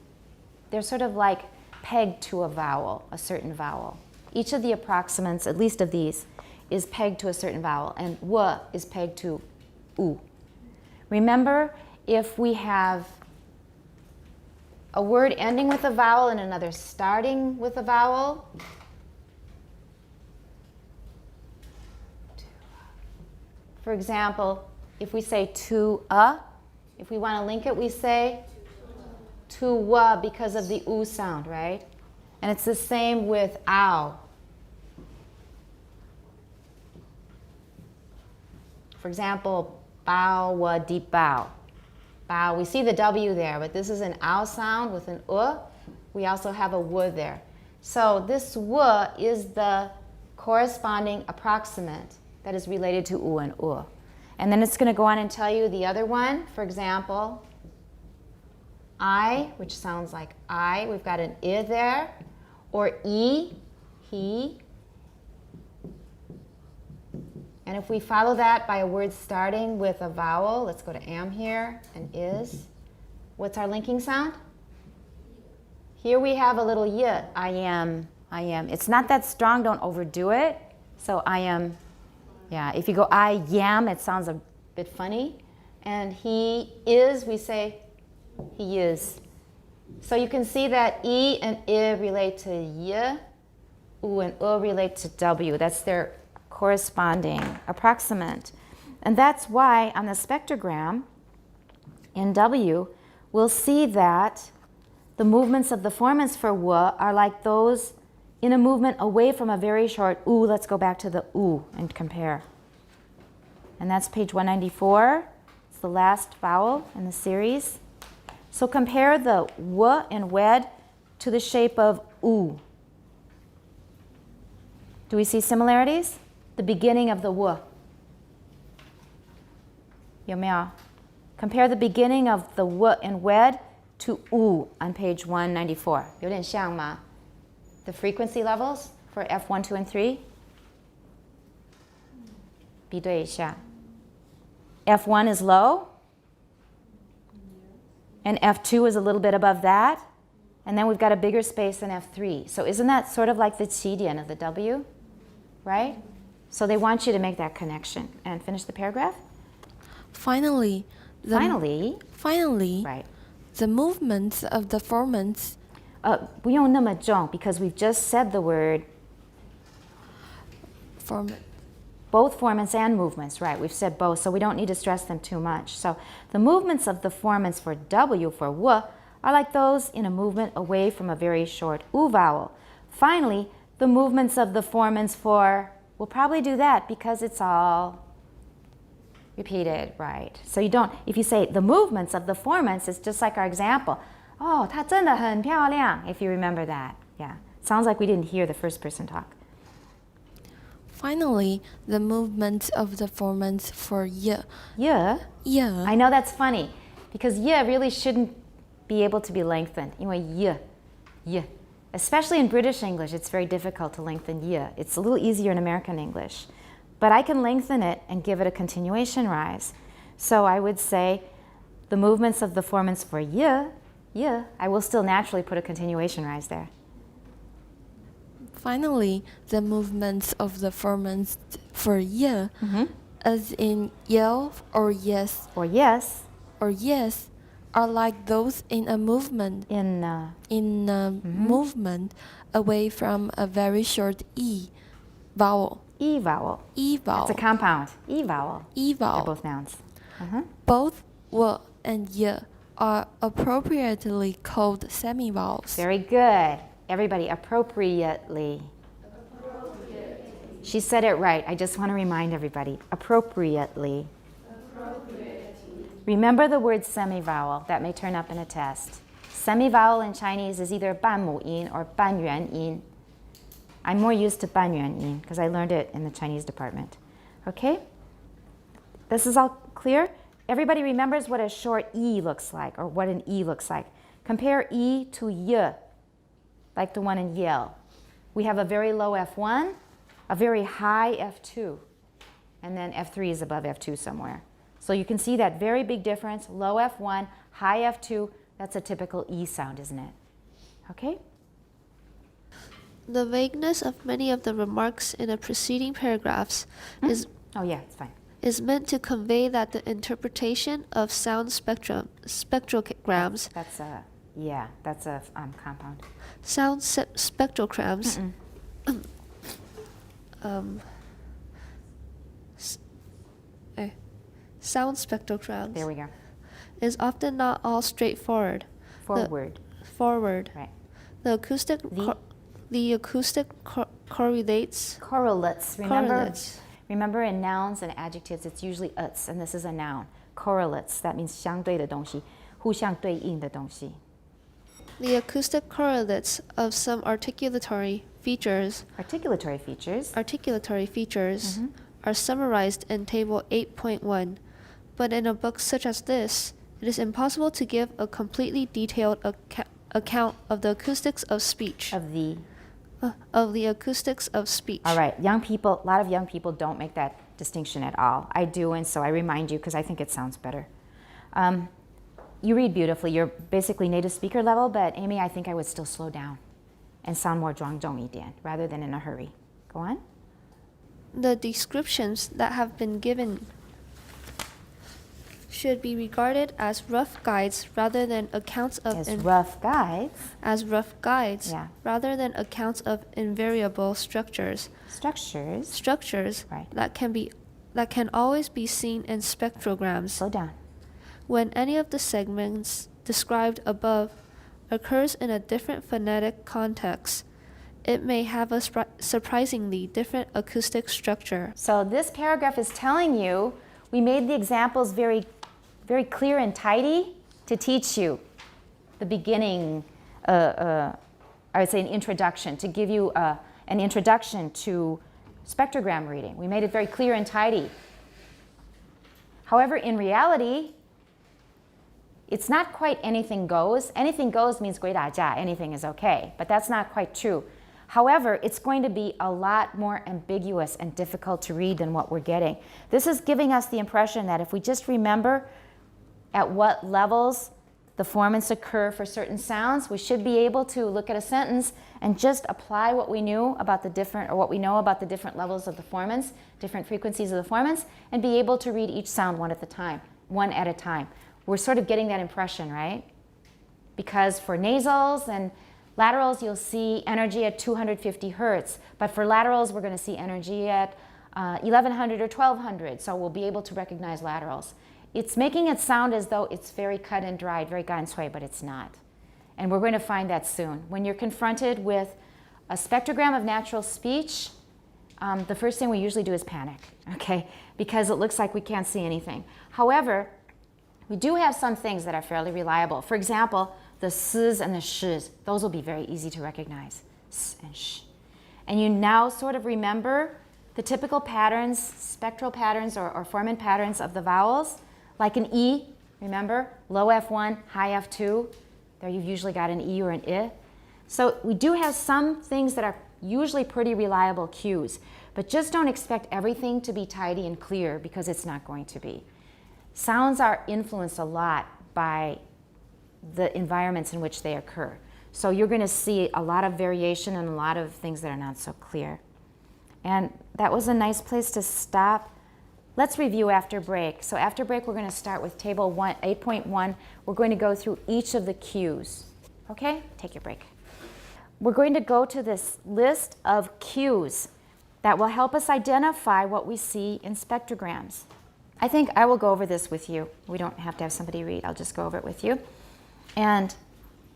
they're sort of like pegged to a vowel, a certain vowel. Each of the approximants, at least of these, is pegged to a certain vowel, and w is pegged to u. Remember, if we have a word ending with a vowel and another starting with a vowel, for example, if we say to a, if we want to link it, we say to wa because of the u sound, right? And it's the same with ow. For example, bao wa di bao. Bao, we see the W there, but this is an ow sound with an u. We also have a w there. So this w is the corresponding approximant that is related to u and u. And then it's going to go on and tell you the other one. For example, I, which sounds like I, we've got an I there. Or E, he. And if we follow that by a word starting with a vowel, let's go to am here, and is. What's our linking sound? Here we have a little y. I am. It's not that strong, don't overdo it. So I am, yeah, if you go I am, it sounds a bit funny. And he is, we say he is. So you can see that E and I relate to y, U and relate to W. That's their corresponding approximant. And that's why on the spectrogram in W, we'll see that the movements of the formants for W are like those in a movement away from a very short U. Let's go back to the U and compare. And that's page 194. It's the last vowel in the series. So compare the W and WED to the shape of U. Do we see similarities? The beginning of the W. 有没有? Compare the beginning of the W and WED to U on page 194. 有点像吗? The frequency levels for F1, 2, and 3. 比对一下. F1 is low, and F2 is a little bit above that, and then we've got a bigger space in F3. So isn't that sort of like the qi of the W, right? So they want you to make that connection. And finish the paragraph? Finally, right. the movements of the formants 不用那么重 because we've just said the word formant. both formants and movements, right? We've said both, so we don't need to stress them too much. So the movements of the formants for W, for W, are like those in a movement away from a very short U vowel. Finally, the movements of the formants for, we'll probably do that because it's all repeated, right? So you don't, if you say the movements of the formants, it's just like our example. Oh, 她真的很漂亮, if you remember that. Yeah, sounds like we didn't hear the first person talk. Finally, the movements of the formants for y. Yeah. Yeah. I know that's funny because y really shouldn't be able to be lengthened. 因为 y. Especially in British English, it's very difficult to lengthen y. It's a little easier in American English. But I can lengthen it and give it a continuation rise. So I would say the movements of the formants for y, I will still naturally put a continuation rise there. Finally, the movements of the formants for y, as in yell or yes Or yes, or yes, are like those in a movement movement away from a very short e vowel. E vowel. E vowel. It's a compound. E vowel. E They're vowel. both nouns. Both w and y are appropriately called semivowels. Very good. Everybody, appropriately. She said it right. I just want to remind everybody. Appropriately. Remember the word semivowel. That may turn up in a test. Semivowel in Chinese is either 半母音 or 半元音. I'm more used to 半元音 because I learned it in the Chinese department. Okay? This is all clear? Everybody remembers what a short E looks like or what an E looks like. Compare E to Y, like the one in Yale. We have a very low F1, a very high F2, and then F3 is above F2 somewhere. So you can see that very big difference, low F1, high F2, that's a typical E sound, isn't it? Okay? The vagueness of many of the remarks in the preceding paragraphs Oh yeah, it's fine. is meant to convey that the interpretation of sound spectrograms That's a compound. sound spectrograms sound spectrograms There we go. is often not all straightforward. Forward. Forward. Right. The acoustic correlates. Correlates. Remember? Correlates. Remember in nouns and adjectives, it's usually uts, and this is a noun. Correlates. That means 相对的东西，互相对应的东西。 The acoustic correlates of some articulatory features Articulatory features. are summarized in Table 8.1, but in a book such as this, it is impossible to give a completely detailed account of the acoustics of speech. Of the acoustics of speech. All right, young people, a lot of young people don't make that distinction at all. I do, and so I remind you because I think it sounds better. you read beautifully. You're basically native speaker level, but Amy, I think I would still slow down and sound more 庄重一点 rather than in a hurry. Go on. The descriptions that have been given should be regarded as rough guides rather than accounts of As rough guides. Yeah. rather than accounts of invariable structures. Structures. Right. that can always be seen in spectrograms. Slow down. When any of the segments described above occurs in a different phonetic context, it may have a surprisingly different acoustic structure. So this paragraph is telling you we made the examples very, very clear and tidy to teach you the beginning, I would say an introduction, to give you an introduction to spectrogram reading. We made it very clear and tidy. However, in reality, it's not quite anything goes. Anything goes means 鬼打架, anything is okay, but that's not quite true. However, it's going to be a lot more ambiguous and difficult to read than what we're getting. This is giving us the impression that if we just remember at what levels the formants occur for certain sounds, we should be able to look at a sentence and just apply what we knew about the different, or what we know about the different levels of the formants, different frequencies of the formants, and be able to read each sound one at a time. We're sort of getting that impression, right? Because for nasals and laterals, you'll see energy at 250 hertz. But for laterals, we're going to see energy at 1100 or 1200. So we'll be able to recognize laterals. It's making it sound as though it's very cut and dried, very ganshui, but it's not. And we're going to find that soon. When you're confronted with a spectrogram of natural speech, the first thing we usually do is panic, okay? Because it looks like we can't see anything. However, we do have some things that are fairly reliable. For example, the s's and the sh's, those will be very easy to recognize, s and sh. And you now sort of remember the typical patterns, spectral patterns or formant patterns of the vowels, like an E, remember? Low F1, high F2. There you've usually got an E or an I. So we do have some things that are usually pretty reliable cues, but just don't expect everything to be tidy and clear because it's not going to be. Sounds are influenced a lot by the environments in which they occur. So you're going to see a lot of variation and a lot of things that are not so clear. And that was a nice place to stop. Let's review after break. So after break, we're going to start with table 8.1. We're going to go through each of the cues. Okay? Take your break. We're going to go to this list of cues that will help us identify what we see in spectrograms. I think I will go over this with you. We don't have to have somebody read. I'll just go over it with you. And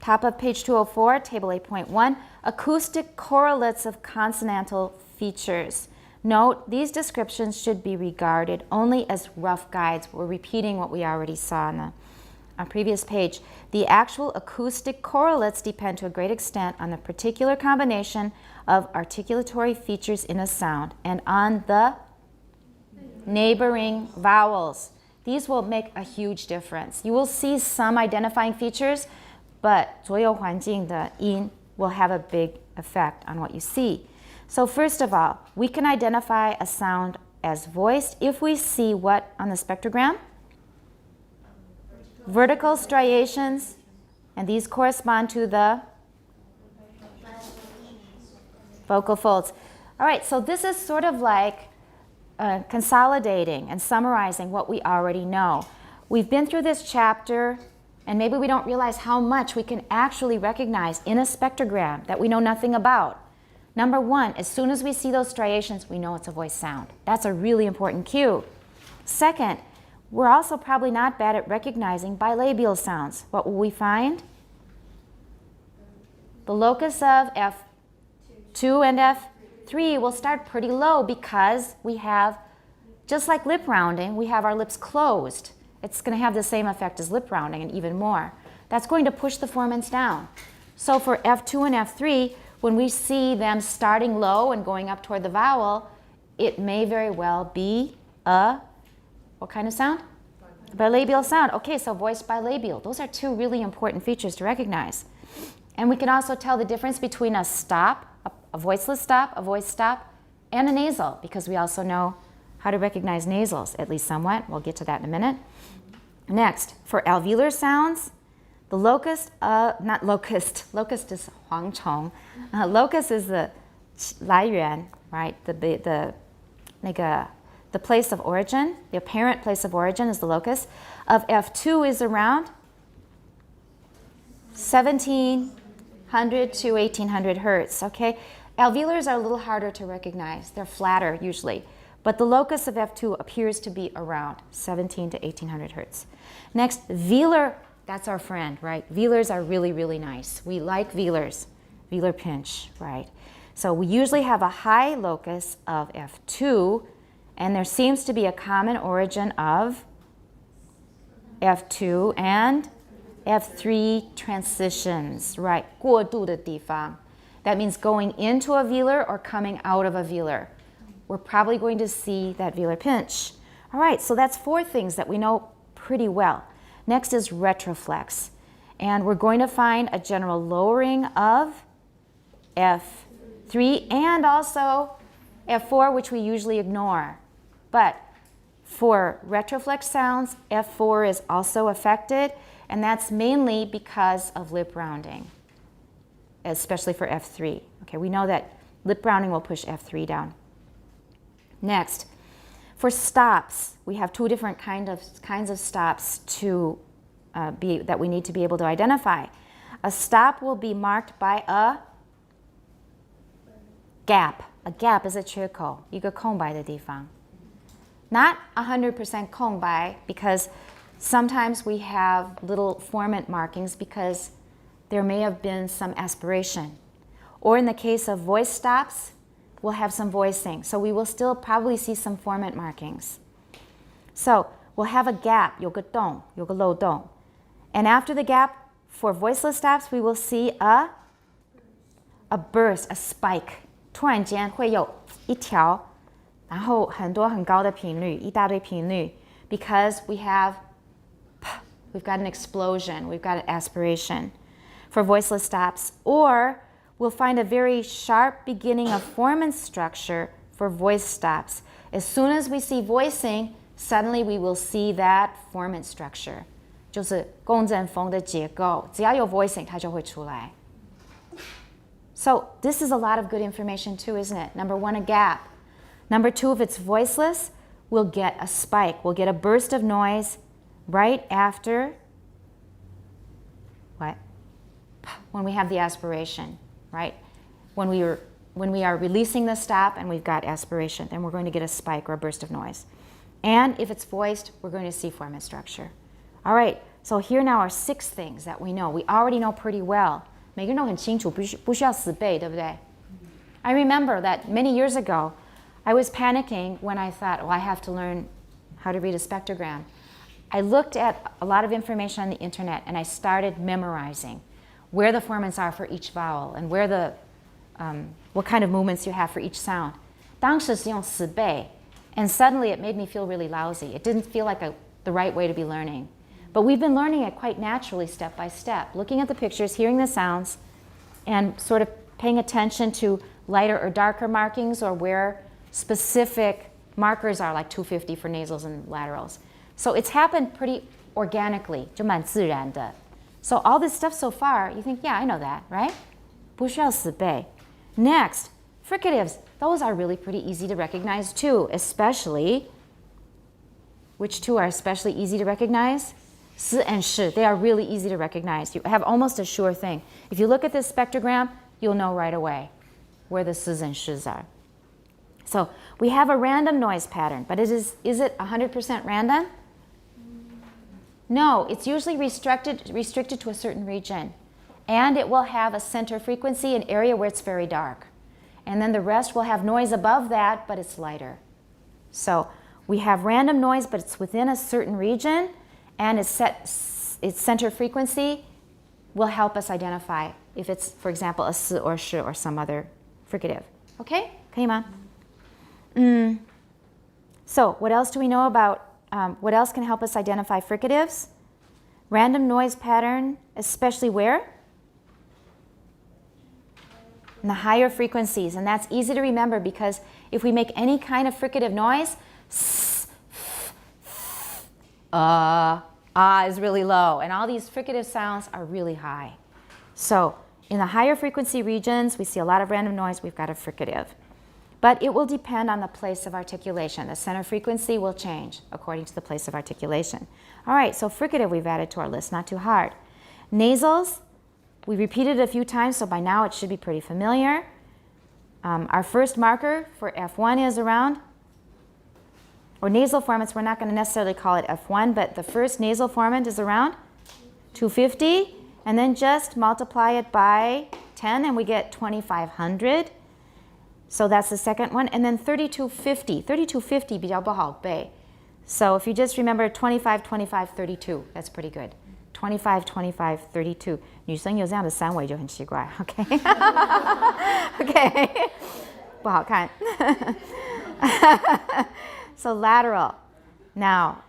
top of page 204, table 8.1, acoustic correlates of consonantal features. Note, these descriptions should be regarded only as rough guides. We're repeating what we already saw on the previous page. The actual acoustic correlates depend to a great extent on the particular combination of articulatory features in a sound and on the neighboring vowels. These will make a huge difference. You will see some identifying features, but 左右环境的音 will have a big effect on what you see. So first of all, we can identify a sound as voiced if we see what on the spectrogram? Vertical striations, and these correspond to the vocal folds. All right, so this is sort of like consolidating and summarizing what we already know. We've been through this chapter, and maybe we don't realize how much we can actually recognize in a spectrogram that we know nothing about. Number one, as soon as we see those striations, we know it's a voice sound. That's a really important cue. Second, we're also probably not bad at recognizing bilabial sounds. What will we find? The locus of F2 and F3 will start pretty low because we have, just like lip rounding, we have our lips closed. It's going to have the same effect as lip rounding and even more. That's going to push the formants down. So for F2 and F3, when we see them starting low and going up toward the vowel, it may very well be a, what kind of sound? Bilabial sound. Okay, so voiced bilabial. Those are two really important features to recognize. And we can also tell the difference between a stop, a voiceless stop, a voice stop, and a nasal, because we also know how to recognize nasals, at least somewhat. We'll get to that in a minute. Next, for alveolar sounds, the locus, not locust, locust is 蝗虫. Locus is the 来源, right? The place of origin, the apparent place of origin is the locus. Of F2 is around 1700 to 1800 hertz, okay? Alveolars are a little harder to recognize. They're flatter usually. But the locus of F2 appears to be around 17 to 1800 hertz. Next, velar, that's our friend, right? Velars are really, really nice. We like velars, velar pinch, right? So we usually have a high locus of F2, and there seems to be a common origin of F2 and F3 transitions, right? 过渡的地方. That means going into a velar or coming out of a velar. We're probably going to see that velar pinch. All right, so that's 4 things that we know pretty well. Next is retroflex. And we're going to find a general lowering of F3 and also F4, which we usually ignore. But for retroflex sounds, F4 is also affected, and that's mainly because of lip rounding, especially for F3. Okay, we know that lip rounding will push F3 down. Next, for stops, we have 2 different kinds of stops that we need to be able to identify. A stop will be marked by a gap. A gap is a 缺口, 一个空白的地方. Not 100% 空白, because sometimes we have little formant markings because there may have been some aspiration. Or in the case of voice stops, we'll have some voicing. So we will still probably see some formant markings. So we'll have a gap, 有个洞, 有个漏洞. And after the gap, for voiceless stops, we will see a burst, a spike. 突然间会有一条, 然后很多很高的频率, 一大堆频率, because we've got an explosion, we've got an aspiration for voiceless stops. Or we'll find a very sharp beginning of formant structure for voice stops. As soon as we see voicing, suddenly we will see that formant structure. 就是共振风的结构，只要有 voicing, 它就会出来. So this is a lot of good information too, isn't it? Number 1, a gap. Number 2, if it's voiceless, we'll get a spike. We'll get a burst of noise right after what? When we have the aspiration, right? When we are releasing the stop and we've got aspiration, then we're going to get a spike or a burst of noise. And if it's voiced, we're going to see formant structure. All right, so here now are 6 things that we know. We already know pretty well. 每个人都很清楚，不需要死背，对不对? I remember that many years ago, I was panicking when I thought, well, I have to learn how to read a spectrogram. I looked at a lot of information on the internet and I started memorizing where the formants are for each vowel and where the what kind of movements you have for each sound. 当时是用死背, and suddenly it made me feel really lousy. It didn't feel like the right way to be learning. But we've been learning it quite naturally, step by step, looking at the pictures, hearing the sounds, and sort of paying attention to lighter or darker markings or where specific markers are, like 250 for nasals and laterals. So it's happened pretty organically, 就蛮自然的. So all this stuff so far, you think, yeah, I know that, right? 不需要死背. Next, fricatives. Those are really pretty easy to recognize too, especially, which 2 are especially easy to recognize? 死 and 是. They are really easy to recognize. You have almost a sure thing. If you look at this spectrogram, you'll know right away where the 死 and 是 are. So we have a random noise pattern, but is it 100% random? No, it's usually restricted to a certain region. And it will have a center frequency, an area where it's very dark. And then the rest will have noise above that, but it's lighter. So we have random noise, but it's within a certain region, and its center frequency will help us identify if it's, for example, a 死 or 是 or some other fricative. Okay? 可以吗? So what else do we know about, what else can help us identify fricatives? Random noise pattern, especially where? In the higher frequencies, and that's easy to remember because if we make any kind of fricative noise, Ah is really low, and all these fricative sounds are really high. So in the higher frequency regions, we see a lot of random noise, we've got a fricative. But it will depend on the place of articulation. The center frequency will change according to the place of articulation. All right, so fricative we've added to our list, not too hard. Nasals, we repeated it a few times, so by now it should be pretty familiar. Our first marker for F1 is around, or nasal formants, we're not going to necessarily call it F1, but the first nasal formant is around 250, and then just multiply it by 10 and we get 2500. So that's the second one, and then 3250. 3250 比较不好背. So if you just remember 25, 25, 32, that's pretty good. 25, 25, 32. 女生有这样的三围就很奇怪, okay? Okay. 不好看. So lateral. Now,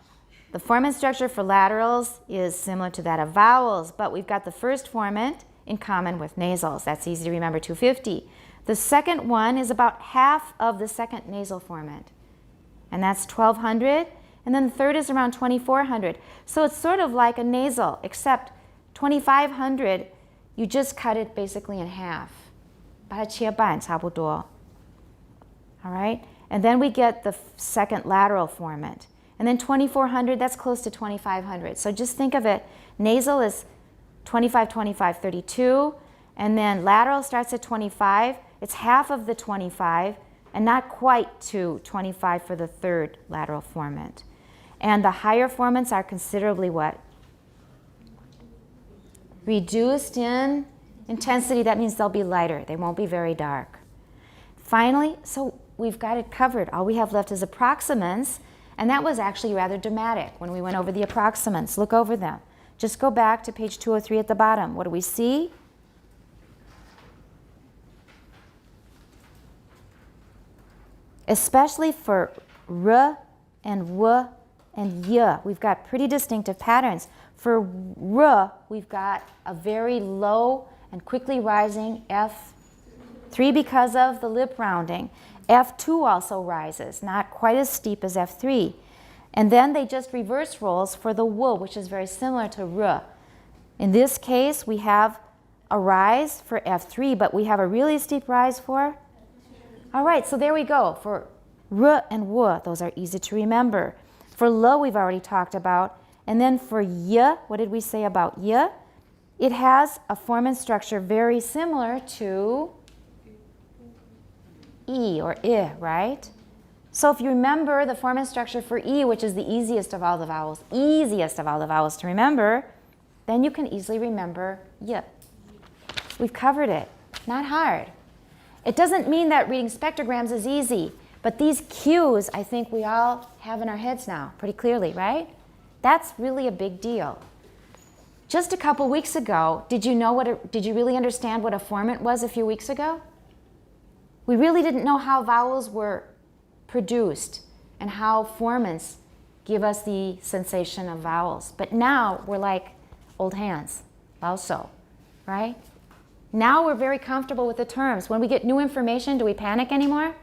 the formant structure for laterals is similar to that of vowels, but we've got the first formant in common with nasals. That's easy to remember, 250. The second one is about half of the second nasal formant, and that's 1200. And then the third is around 2400. So it's sort of like a nasal, except 2500, you just cut it basically in half. 把它切半差不多. All right? And then we get the second lateral formant. And then 2400, that's close to 2500. So just think of it, nasal is 25, 25, 32, and then lateral starts at 25. It's half of the 25, and not quite to 25 for the third lateral formant. And the higher formants are considerably what? Reduced in intensity. That means they'll be lighter. They won't be very dark. Finally, so we've got it covered. All we have left is approximants, and that was actually rather dramatic when we went over the approximants. Look over them. Just go back to page 203 at the bottom. What do we see? Especially for R and W and Y, we've got pretty distinctive patterns. For R, we've got a very low and quickly rising F3 because of the lip rounding. F2 also rises, not quite as steep as F3. And then they just reverse roles for the W, which is very similar to R. In this case, we have a rise for F3, but we have a really steep rise for? All right, so there we go. For R and W, those are easy to remember. For L, we've already talked about. And then for Y, what did we say about Y? It has a formant structure very similar to E or I, right? So if you remember the formant structure for E, which is the easiest of all the vowels to remember, then you can easily remember Y. We've covered it. Not hard. It doesn't mean that reading spectrograms is easy, but these cues I think we all have in our heads now pretty clearly, right? That's really a big deal. Just a couple weeks ago, did you really understand what a formant was a few weeks ago? We really didn't know how vowels were produced and how formants give us the sensation of vowels. But now we're like old hands, also, right? Now we're very comfortable with the terms. When we get new information, do we panic anymore?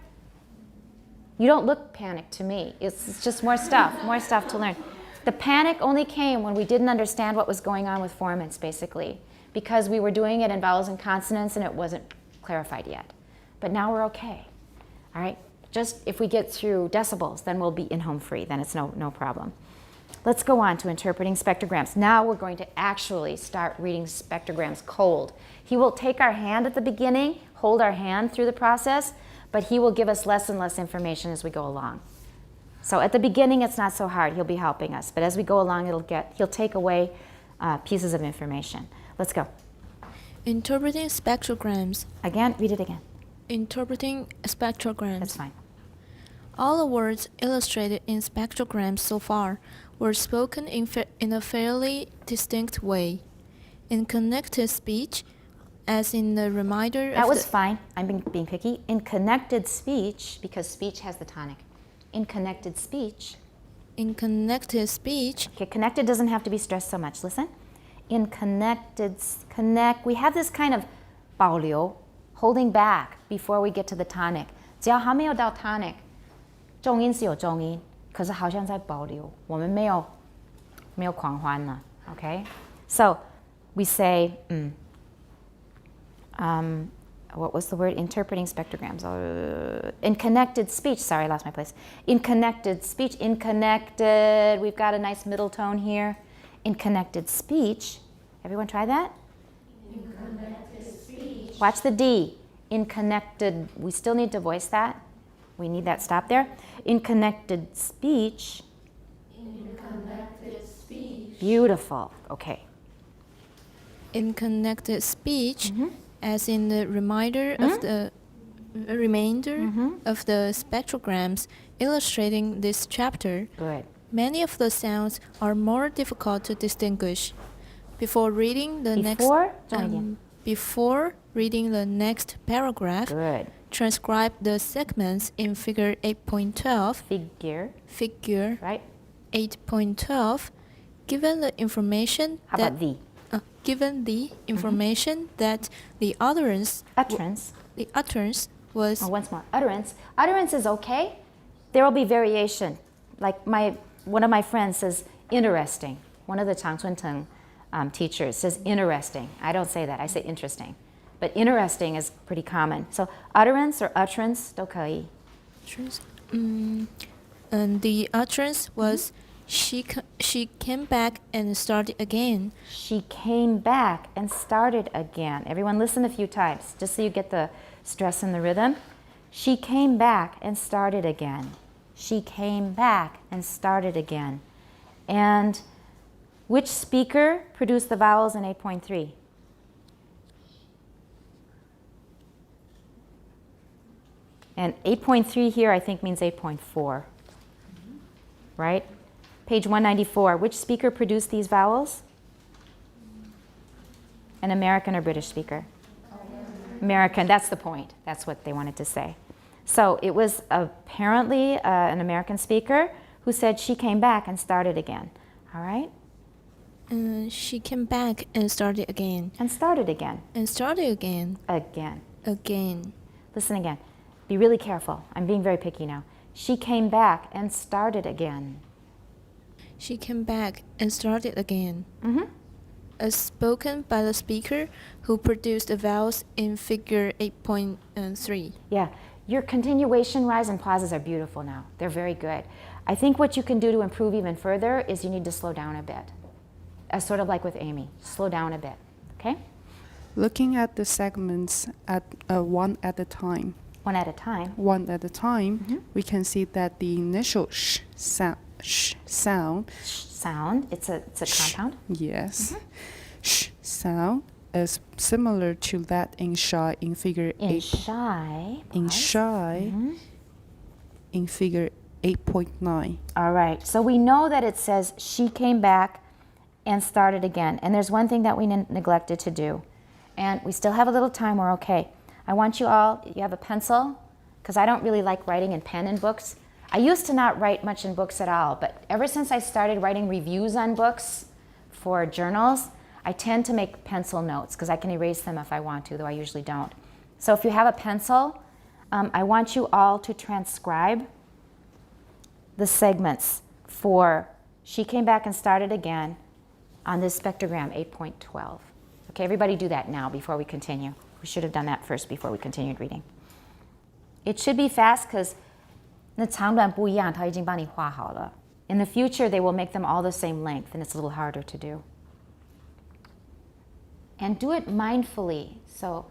You don't look panicked to me. It's just more stuff to learn. The panic only came when we didn't understand what was going on with formants, basically, because we were doing it in vowels and consonants and it wasn't clarified yet. But now we're okay, all right? Just if we get through decibels, then we'll be in home free. Then it's no problem. Let's go on to interpreting spectrograms. Now we're going to actually start reading spectrograms cold. He will take our hand at the beginning, hold our hand through the process, but he will give us less and less information as we go along. So at the beginning, it's not so hard. He'll be helping us. But as we go along, he'll take away pieces of information. Let's go. Interpreting spectrograms. Again, read it again. Interpreting spectrograms. That's fine. All the words illustrated in spectrograms so far were spoken in a fairly distinct way. In connected speech, as in the reminder That was fine. I'm being picky. In connected speech, because speech has the tonic. In connected speech. In connected speech. Okay, connected doesn't have to be stressed so much. Listen. In connected, we have this kind of 保留, holding back before we get to the tonic. 只要还没有到 tonic, 重音是有重音，可是好像在保留，我们没有没有狂欢了, okay? So we say, what was the word? Interpreting spectrograms. In connected speech, sorry, I lost my place. In connected speech, in connected, we've got a nice middle tone here. In connected speech, everyone try that? In connected speech. Watch the D. In connected, we still need to voice that. We need that stop there. In connected speech. In connected speech. Beautiful, okay. In connected speech, as in the remainder of the spectrograms illustrating this chapter, Good. many of the sounds are more difficult to distinguish. Before reading the next paragraph, Good. transcribe the segments in figure 8.12. Figure, right? 8.12. Given the information How about the? Given the information that the utterance was Once more. Utterance is okay. There will be variation. Like one of my friends says interesting. One of the Changchun Teng teachers says interesting. I don't say that. I say interesting. But interesting is pretty common. So utterance or utterance 都可以. And the utterance was she came back and started again. She came back and started again. Everyone listen a few times, just so you get the stress and the rhythm. She came back and started again. She came back and started again. And which speaker produced the vowels in 8.3? And 8.3 here I think means 8.4, right? Page 194, which speaker produced these vowels? An American or British speaker? American, that's the point. That's what they wanted to say. So it was apparently an American speaker who said she came back and started again. All right? She came back and started again. And started again. And started again. Again. Again. Listen again. Be really careful. I'm being very picky now. She came back and started again. She came back and started again. Mm-hmm. As spoken by the speaker who produced the vowels in figure 8.3. Yeah, your continuation, rise, and pauses are beautiful now. They're very good. I think what you can do to improve even further is you need to slow down a bit. Sort of like with Amy. Slow down a bit, okay? Looking at the segments at one at a time. One at a time. One at a time, we can see that the initial sh sound, It's a compound. yes, sh sound is similar to that in shy in figure In 8. shy. In pause. shy, in figure 8.9. All right, so we know that it says she came back and started again. And there's one thing that we neglected to do. And we still have a little time, we're okay. I want you all, you have a pencil, because I don't really like writing in pen in books. I used to not write much in books at all, but ever since I started writing reviews on books for journals, I tend to make pencil notes, because I can erase them if I want to, though I usually don't. So if you have a pencil, I want you all to transcribe the segments for she came back and started again on this spectrogram 8.12. Okay, everybody do that now before we continue. We should have done that first before we continued reading. It should be fast because 那长短不一样，它已经帮你画好了. In the future, they will make them all the same length, and it's a little harder to do. And do it mindfully. So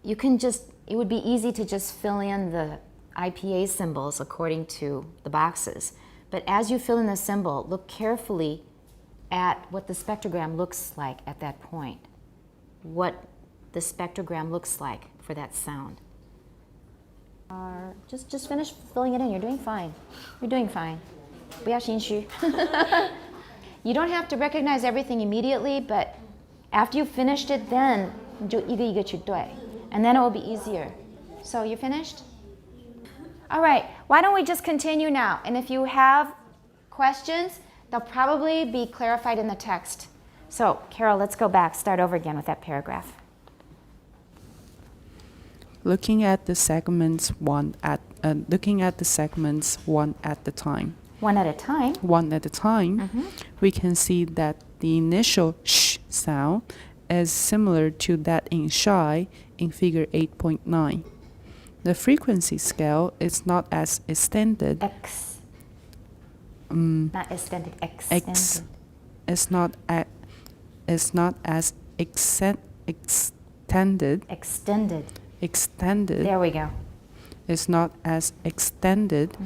you can just, it would be easy to just fill in the IPA symbols according to the boxes. But as you fill in the symbol, look carefully at what the spectrogram looks like at that point. What the spectrogram looks like for that sound. Just finish filling it in. You're doing fine. You're doing fine. 不要心虚. You don't have to recognize everything immediately, but after you've finished it, then 你就一个一个去对. And then it will be easier. So you finished? All right. Why don't we just continue now? And if you have questions, they'll probably be clarified in the text. So, Carol, let's go back. Start over again with that paragraph. Looking at the segments one at a time. one at a time. one at a time, we can see that the initial sh sound is similar to that in shy in figure 8.9. The frequency scale is not as extended. Not extended, extended. Is not as extended. Extended. There we go. Is not as extended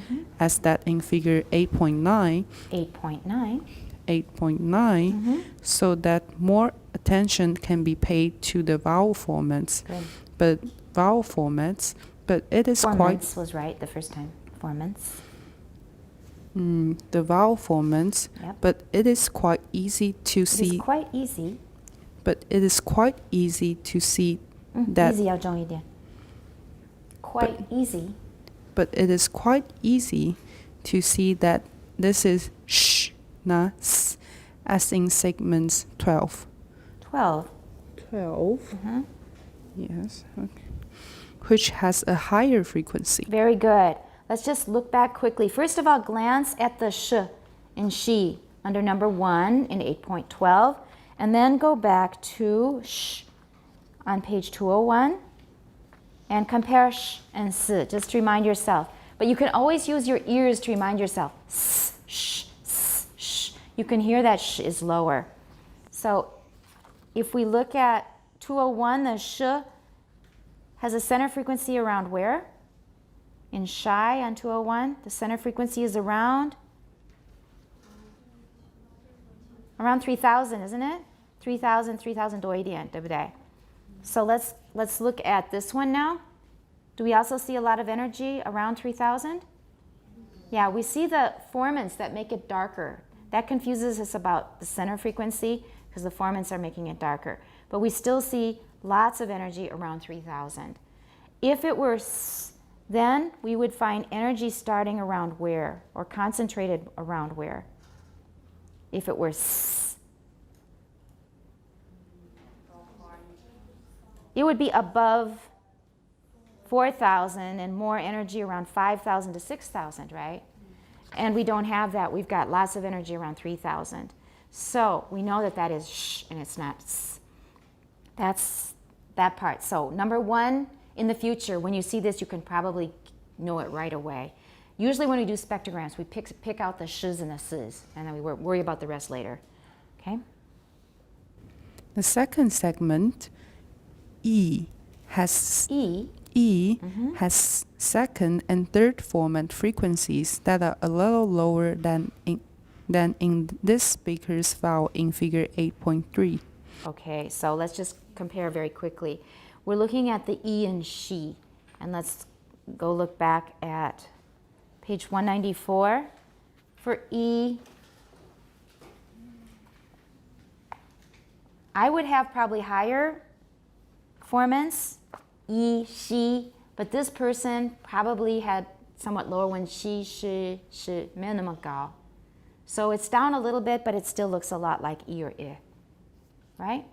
as that in figure 8.9. 8.9. 8.9, so that more attention can be paid to the vowel formats. Good. But it is Formants was right the first time. Formants. the vowel formants. Yep. But it is quite easy to see. It's quite easy. But it is quite easy to see that. Easy 要重一点. Quite easy. But it is quite easy to see that this is sh, not s, as in segments 12. 12. 12. Yes. Okay. Which has a higher frequency. Very good. Let's just look back quickly. First of all, glance at the sh in she under number 1 in 8.12, and then go back to sh on page 201 and compare sh and s, just to remind yourself. But you can always use your ears to remind yourself. S, sh, s, sh. You can hear that sh is lower. So if we look at 201, the sh has a center frequency around where? In shy on 201, the center frequency is around 3,000, isn't it? 3,000多一点，对不对? So let's look at this one now. Do we also see a lot of energy around 3,000? Yeah, we see the formants that make it darker. That confuses us about the center frequency because the formants are making it darker. But we still see lots of energy around 3,000. If it were s, then we would find energy starting around where, or concentrated around where? If it were s, it would be above 4,000 and more energy around 5,000 to 6,000, right? And we don't have that. We've got lots of energy around 3,000. So we know that that is sh and it's not s. That's that part. So number 1, in the future, when you see this, you can probably know it right away. Usually when we do spectrograms, we pick out the sh's and the s's, and then we worry about the rest later. Okay? The second segment, E, has has second and third formant frequencies that are a little lower than in this speaker's vowel in figure 8.3. Okay, so let's just compare very quickly. We're looking at the E in she, and let's go look back at page 194. For E, I would have probably higher formants, E, she, but this person probably had somewhat lower when she, shi, 没有那么高. So it's down a little bit, but it still looks a lot like E or I, right?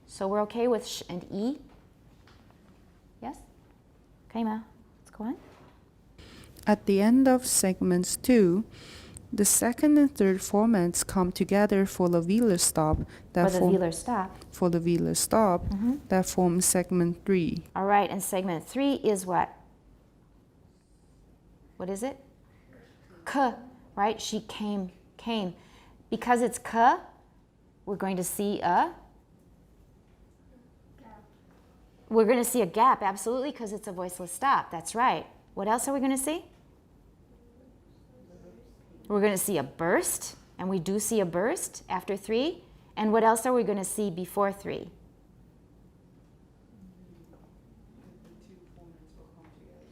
So we're okay with sh and E? Yes? Okay, Ma, let's go on. At the end of segments 2, the second and third formats come together for the velar stop that that forms segment 3. All right, and segment 3 is what? What is it? K, right? She came. Because it's K, we're going to see a We're going to see a gap, absolutely, because it's a voiceless stop. That's right. What else are we going to see? We're going to see a burst, and we do see a burst after 3. And what else are we going to see before 3?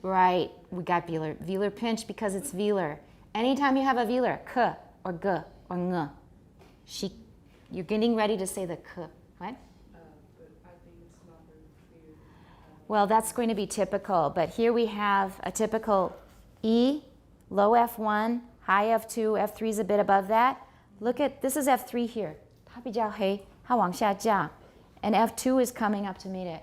Right, we got velar. Velar pinch because it's velar. Anytime you have a velar, k or g or ng, you're getting ready to say the k. What? Well, that's going to be typical, but here we have a typical E, low F1, high F2, F3 is a bit above that. Look at, this is F3 here. 它比较黑，它往下降. And F2 is coming up to meet it.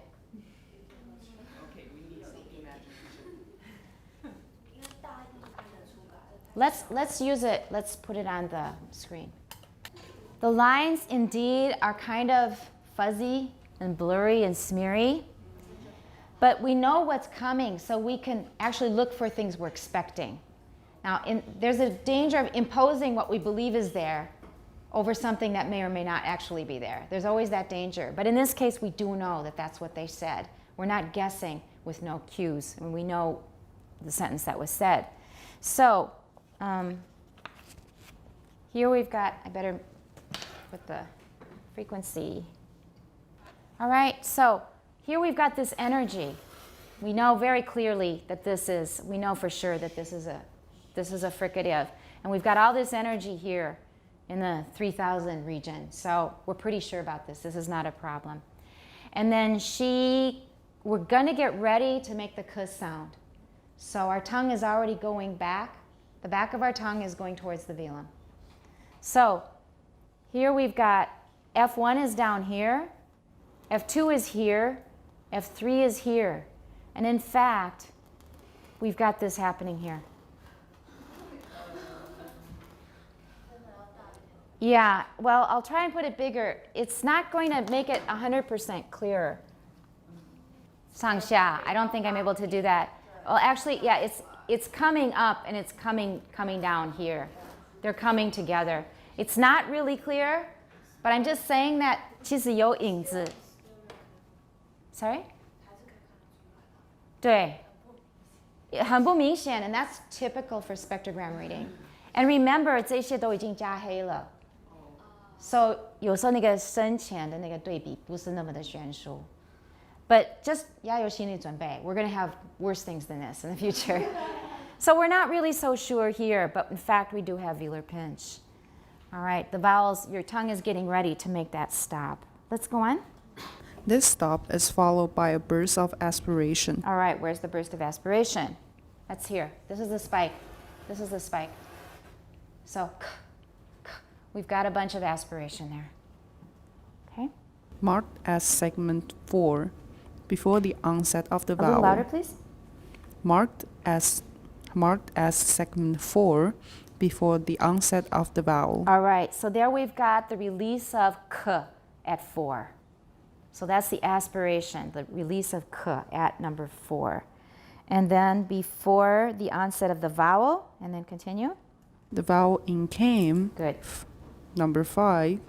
let's use it. Let's put it on the screen. The lines indeed are kind of fuzzy and blurry and smeary, but we know what's coming, so we can actually look for things we're expecting. Now, there's a danger of imposing what we believe is there over something that may or may not actually be there. There's always that danger. But in this case, we do know that that's what they said. We're not guessing with no cues, and we know the sentence that was said. So here we've got, I better put the frequency. All right, so here we've got this energy. We know very clearly that we know for sure that this is a fricative. And we've got all this energy here in the 3000 region. So we're pretty sure about this. This is not a problem. And then we're gonna get ready to make the k sound. So our tongue is already going back. The back of our tongue is going towards the velum. So here we've got F1 is down here, F2 is here, F3 is here. And in fact, we've got this happening here. Yeah, well, I'll try and put it bigger. It's not going to make it 100% clearer. 上下, I don't think I'm able to do that. Well, actually, yeah, it's coming up and it's coming down here. They're coming together. It's not really clear, but I'm just saying that 其实有影子. Sorry? 对，很不明显, and that's typical for spectrogram reading. And remember, 这些都已经加黑了. So 有时候那个深浅的那个对比不是那么的悬殊. But just 要有心理准备. We're going to have worse things than this in the future. So we're not really so sure here, but in fact we do have velar pinch. All right, the vowels, your tongue is getting ready to make that stop. Let's go on. This stop is followed by a burst of aspiration. All right, where's the burst of aspiration? That's here. This is the spike. This is the spike. So we've got a bunch of aspiration there. Okay? Marked as segment 4 before the onset of the A vowel. little louder, please. Marked as segment 4 before the onset of the vowel. All right, so there we've got the release of k at 4. So that's the aspiration, the release of k at number 4. And then before the onset of the vowel, and then continue. The vowel in came, Good. number 5,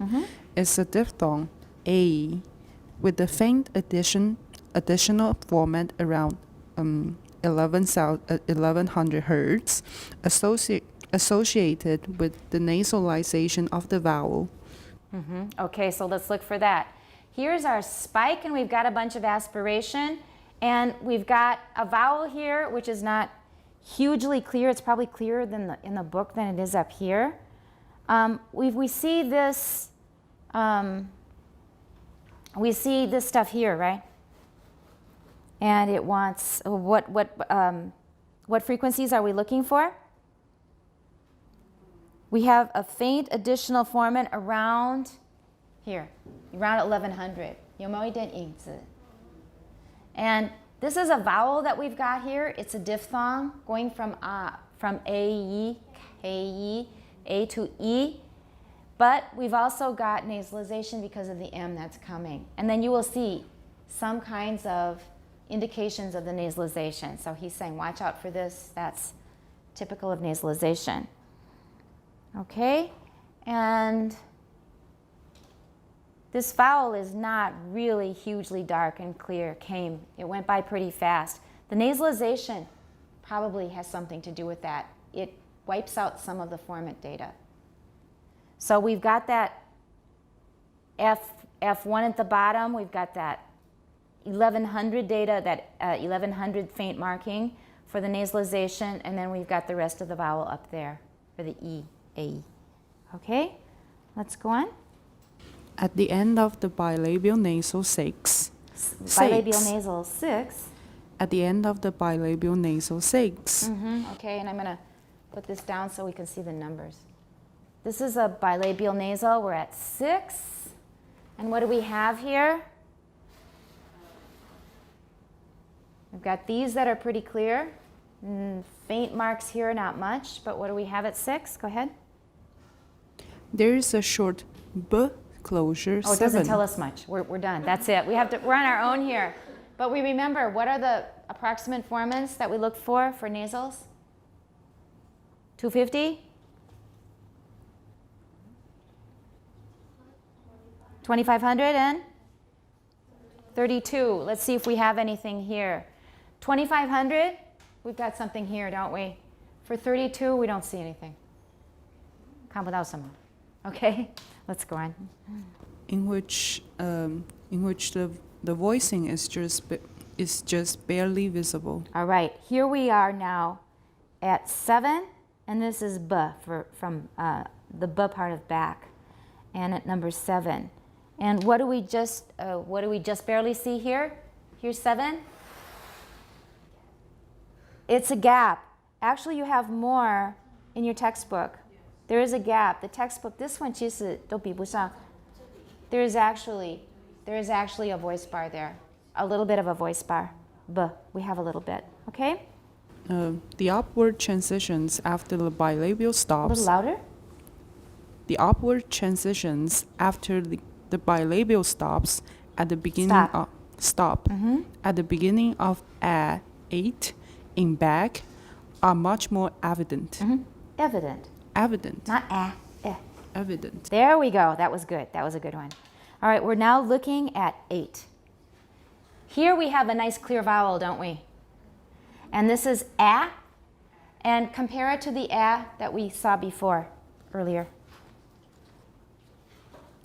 is a diphthong, a, with the faint additional format around 1100 hertz, associated with the nasalization of the vowel. Okay, so let's look for that. Here's our spike, and we've got a bunch of aspiration, and we've got a vowel here, which is not hugely clear. It's probably clearer than in the book than it is up here. We see this. We see this stuff here, right? And it wants what frequencies are we looking for? We have a faint additional formant around here, around 1100. 有没有一点影子? And this is a vowel that we've got here. It's a diphthong going from A, E, K, E, A to E. But we've also got nasalization because of the M that's coming. And then you will see some kinds of indications of the nasalization. So he's saying, watch out for this. That's typical of nasalization. Okay? And this vowel is not really hugely dark and clear. It went by pretty fast. The nasalization probably has something to do with that. It wipes out some of the formant data. So we've got that F1 at the bottom. We've got that 1100 data, that 1100 faint marking for the nasalization, and then we've got the rest of the vowel up there for the E, A. Okay, let's go on. At the end of the bilabial nasal 6. Bilabial nasal 6. At the end of the bilabial nasal 6. Okay, and I'm going to put this down so we can see the numbers. This is a bilabial nasal. We're at 6. And what do we have here? We've got these that are pretty clear. faint marks here, not much, but what do we have at 6? Go ahead. There is a short b closure. Oh, it 7. doesn't tell us much. We're done. That's it. We're on our own here. But we remember, what are the approximate formants that we look for nasals? 250? 2500 and 32. Let's see if we have anything here. 2500, we've got something here, don't we? For 32, we don't see anything. 看不到什么. Okay, let's go on. In which the voicing is just barely visible. All right, here we are now at 7, and this is b from the b part of back, and at number 7. And what do we just barely see here? Here's 7. It's a gap. Actually, you have more in your textbook. There is a gap. The textbook, this one 其实都比不上. There is actually a voice bar there. A little bit of a voice bar. B, we have a little bit. Okay? The upward transitions after the bilabial A stops. little louder. The upward transitions after the bilabial stops at the beginning Stop. of at the beginning of a 8 in back are much more evident. Evident. Evident. Not Evident. There we go. That was good. That was a good one. All right, we're now looking at 8. Here we have a nice clear vowel, don't we? And this is a. And compare it to the a that we saw before, earlier.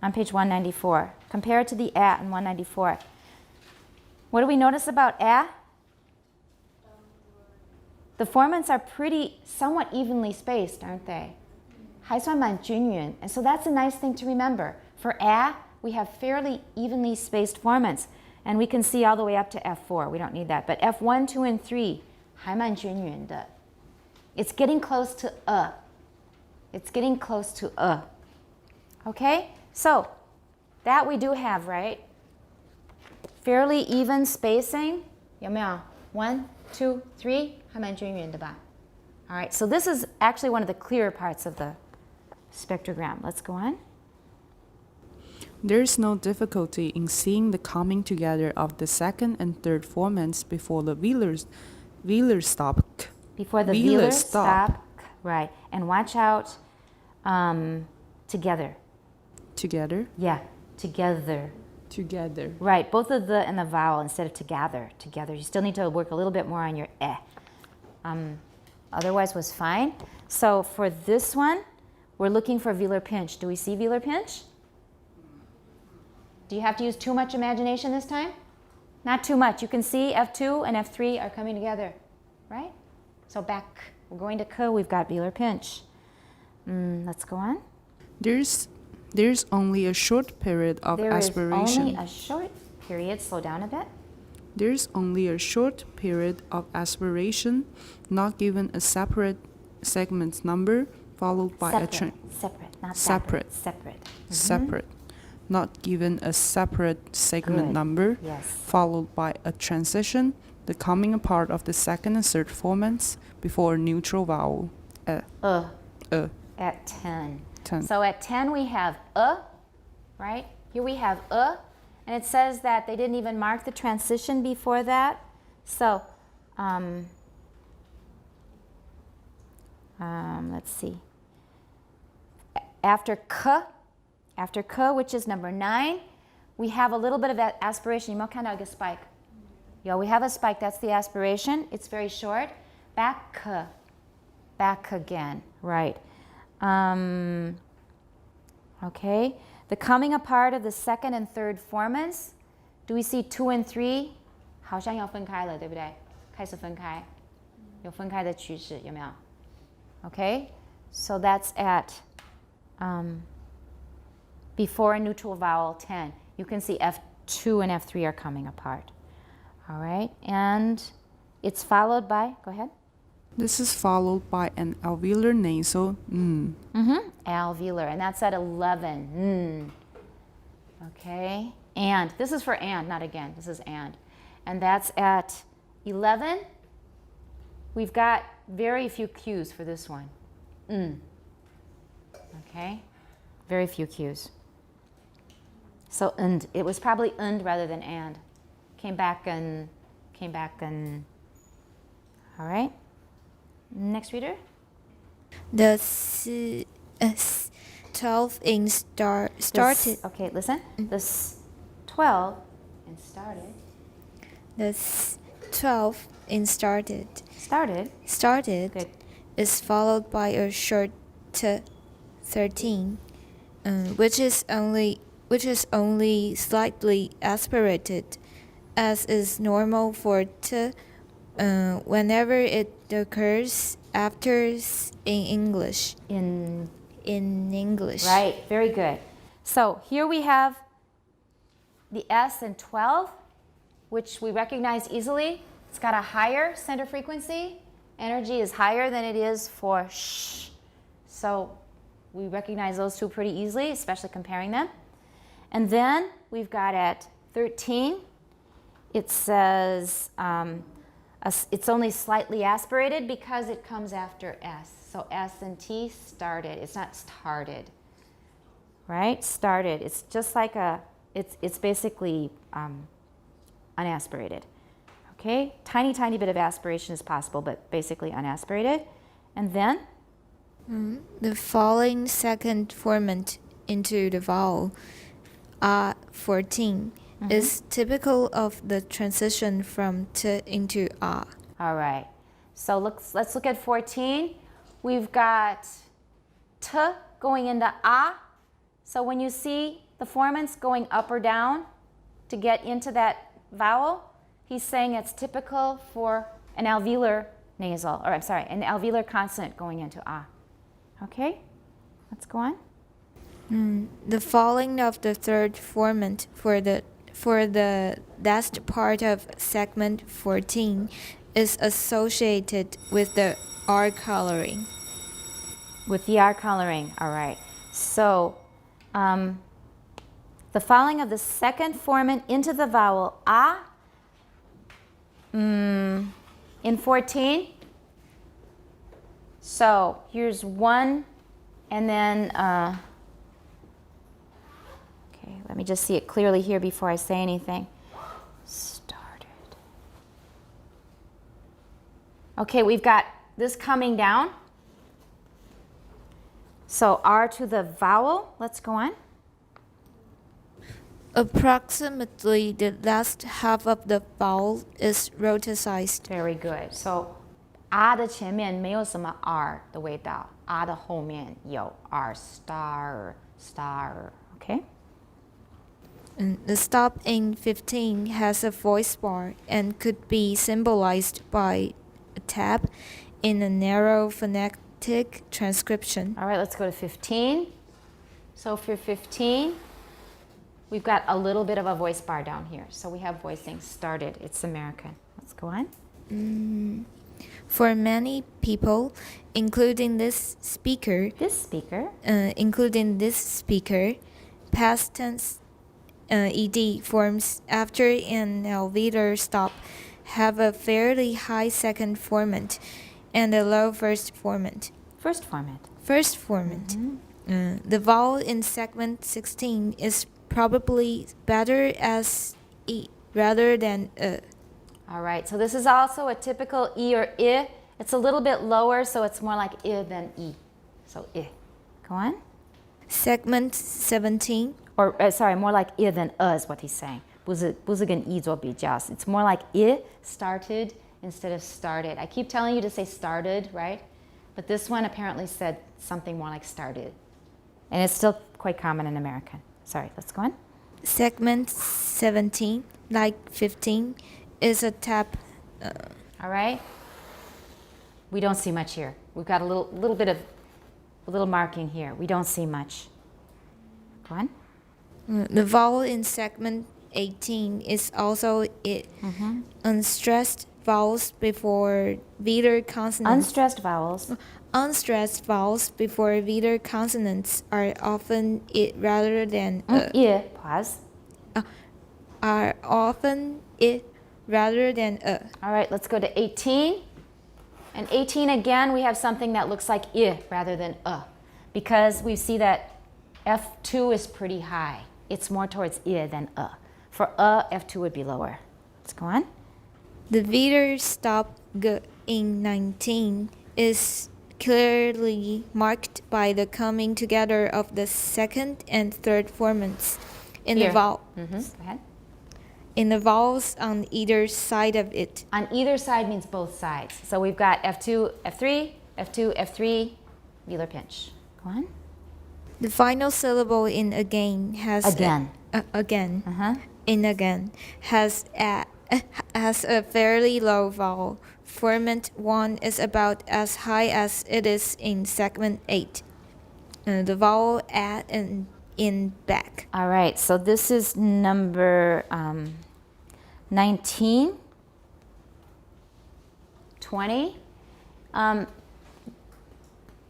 On page 194. Compare it to the a in 194. What do we notice about a? The formants are somewhat evenly spaced, aren't they? 还算蛮均匀. And so that's a nice thing to remember. For a, we have fairly evenly spaced formants. And we can see all the way up to F4. We don't need that. But F1, 2, and 3, 还蛮均匀的. It's getting close to a. It's getting close to a. Okay? So, that we do have, right? Fairly even spacing. 有没有? 1, 2, 3, 还蛮均匀的吧? All right, so this is actually one of the clearer parts of the spectrogram. Let's go on. There is no difficulty in seeing the coming together of the second and third formants before the velar stop. Before the Velar velar stop. Right, and watch out together. Together. Yeah, together. Together. Right, both of the and the vowel instead of together. Together. You still need to work a little bit more on your eh. Otherwise was fine. So for this one, we're looking for velar pinch. Do we see velar pinch? Do you have to use too much imagination this time? Not too much. You can see F2 and F3 are coming together, right? So back, we're going to K, we've got velar pinch. Let's go on. There's only a short period of aspiration. There is only a short period. Slow down a bit. There's only a short period of aspiration, not given a separate segment number, followed by separate. Not given a separate segment Good. number, Yes. followed by a transition, the coming apart of the second and third formants before a neutral vowel. At 10. 10. So at 10 we have right? Here we have and it says that they didn't even mark the transition before that. So, let's see. After K, which is number 9, we have a little bit of that aspiration. You might kind of like a spike. Yeah, we have a spike. That's the aspiration. It's very short. Back again. Right. Okay. The coming apart of the second and third formants. Do we see 2 and 3? 好像要分开了，对不对？开始分开，有分开的趋势，有没有？ Okay. So that's at before a neutral vowel 10. You can see F2 and F3 are coming apart. All right. And it's followed by, go ahead. This is followed by an alveolar nasal Alveolar, and that's at 11. Okay, and this is for and, not again. This is and that's at 11. We've got very few cues for this one. Okay? Very few cues. So and, it was probably rather than and. Came back and, all right? Next reader. The 12-inch started. Okay, listen. This 12 and started. The 12-inch started Good. is followed by a short 13, which is only slightly aspirated, as is normal for t whenever it occurs after in English. In English. Right, very good. So here we have the S in 12, which we recognize easily. It's got a higher center frequency. Energy is higher than it is for sh. So we recognize those two pretty easily, especially comparing them. And then we've got at 13, it says it's only slightly aspirated because it comes after S. So S and T started. It's not started, right? Started. It's just like it's basically unaspirated. Okay? Tiny, tiny bit of aspiration is possible, but basically unaspirated. And then? The falling second formant into the vowel 14 is typical of the transition from t into a. All right. So let's look at 14. We've got t going into a. So when you see the formants going up or down to get into that vowel, he's saying it's typical for an alveolar nasal, or I'm sorry, an alveolar consonant going into a. Okay? Let's go on. The falling of the third formant for the last part of segment 14 is associated with the R coloring. With the R coloring, all right. So the falling of the second formant into the vowel a in 14. So here's one, and then, okay, let me just see it clearly here before I say anything. Started. Okay, we've got this coming down. So R to the vowel, let's go on. Approximately the last half of the vowel is rhoticized. Very good. So 啊的前面没有什么 R 的味道，啊的后面有 R star star. Okay. The stop in 15 has a voice bar and could be symbolized by a tab in a narrow phonetic transcription. All right, let's go to 15. So for 15, we've got a little bit of a voice bar down here. So we have voicing started. It's American. Let's go on. For many people, including this speaker, past tense ed forms after an alveolar stop have a fairly high second formant and a low first formant. First formant. The vowel in segment 16 is probably better as e rather than e. All right, so this is also a typical E or I. It's a little bit lower, so it's more like I than E. So I. Go on. Segment 17. Or sorry, more like I than is what he's saying. 不是跟 E 做比较. It's more like I started instead of started. I keep telling you to say started, right? But this one apparently said something more like started. And it's still quite common in American. Sorry, let's go on. Segment 17, like 15, is a tap. All right. We don't see much here. We've got a little bit of a little marking here. We don't see much. Go on. The vowel in segment 18 is also it. Unstressed vowels before velar consonants. Unstressed vowels before velar consonants are often it rather than Pause. are often it rather than a. All right, let's go to 18. And 18, again, we have something that looks like I rather than because we see that F2 is pretty high. It's more towards I than For F2 would be lower. Let's go on. The Viter stop G in 19 is clearly marked by the coming together of the second and third formants in the vowel. Go ahead. In the vowels on either side of it. On either side means both sides. So we've got F2, F3, F2, F3, velar pinch. Go on. The final syllable in again has Again. In again has a fairly low vowel. Formant 1 is about as high as it is in segment 8. The vowel at and in back. All right, so this is number 19, 20. The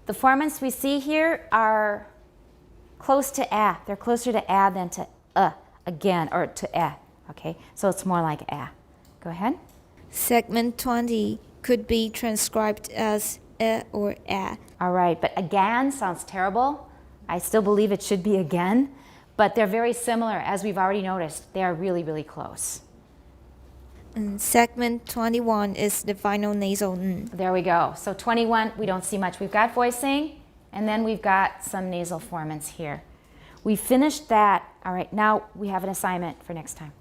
formants we see here are close to a. They're closer to a than to again, or to a. Okay, so it's more like a. Go ahead. Segment 20 could be transcribed as or a. All right, but again sounds terrible. I still believe it should be again, but they're very similar, as we've already noticed. They are really, really close. And segment 21 is the final nasal n. There we go. So 21, we don't see much. We've got voicing, and then we've got some nasal formants here. We finished that. All right, now we have an assignment for next time.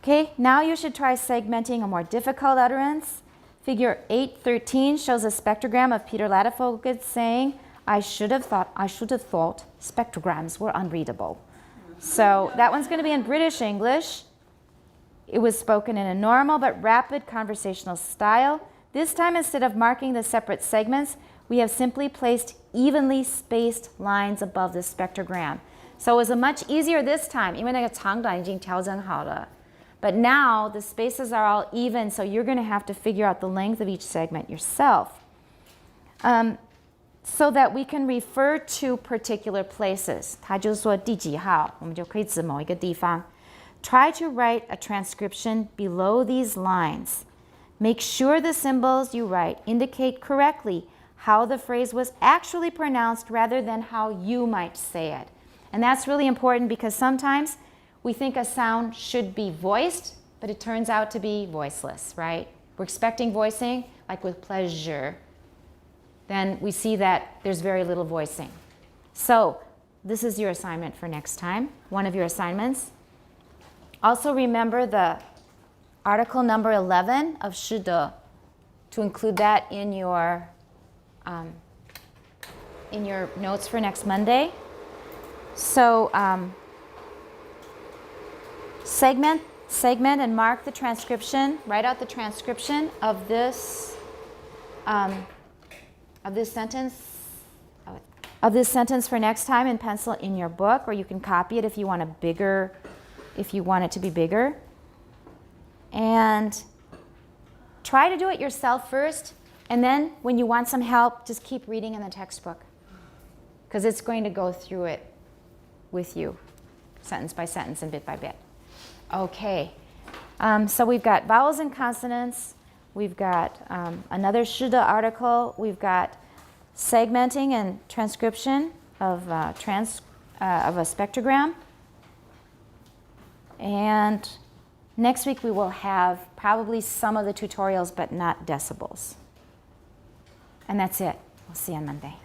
Okay, now you should try segmenting a more difficult utterance. Figure 8.13 shows a spectrogram of Peter Ladefoged saying, I should have thought spectrograms were unreadable. So that one's going to be in British English. It was spoken in a normal but rapid conversational style. This time, instead of marking the separate segments, we have simply placed evenly spaced lines above the spectrogram. So it was a much easier this time, 因为那个长短已经调整好了. But now the spaces are all even, so you're going to have to figure out the length of each segment yourself. So that we can refer to particular places. 它就是说第几号，我们就可以指某一个地方。Try to write a transcription below these lines. Make sure the symbols you write indicate correctly how the phrase was actually pronounced rather than how you might say it. And that's really important because sometimes we think a sound should be voiced, but it turns out to be voiceless, right? We're expecting voicing, like with pleasure. Then we see that there's very little voicing. So this is your assignment for next time, one of your assignments. Also remember the article number 11 of 是的, to include that in your notes for next Monday. So segment and mark the transcription. Write out the transcription of this sentence for next time in pencil in your book, or you can copy it if you want it to be bigger. And try to do it yourself first, and then when you want some help, just keep reading in the textbook, because it's going to go through it with you, sentence by sentence and bit by bit. Okay, so we've got vowels and consonants, we've got another 是的 article, we've got segmenting and transcription of a spectrogram, and next week we will have probably some of the tutorials but not decibels. And that's it. We'll see you on Monday.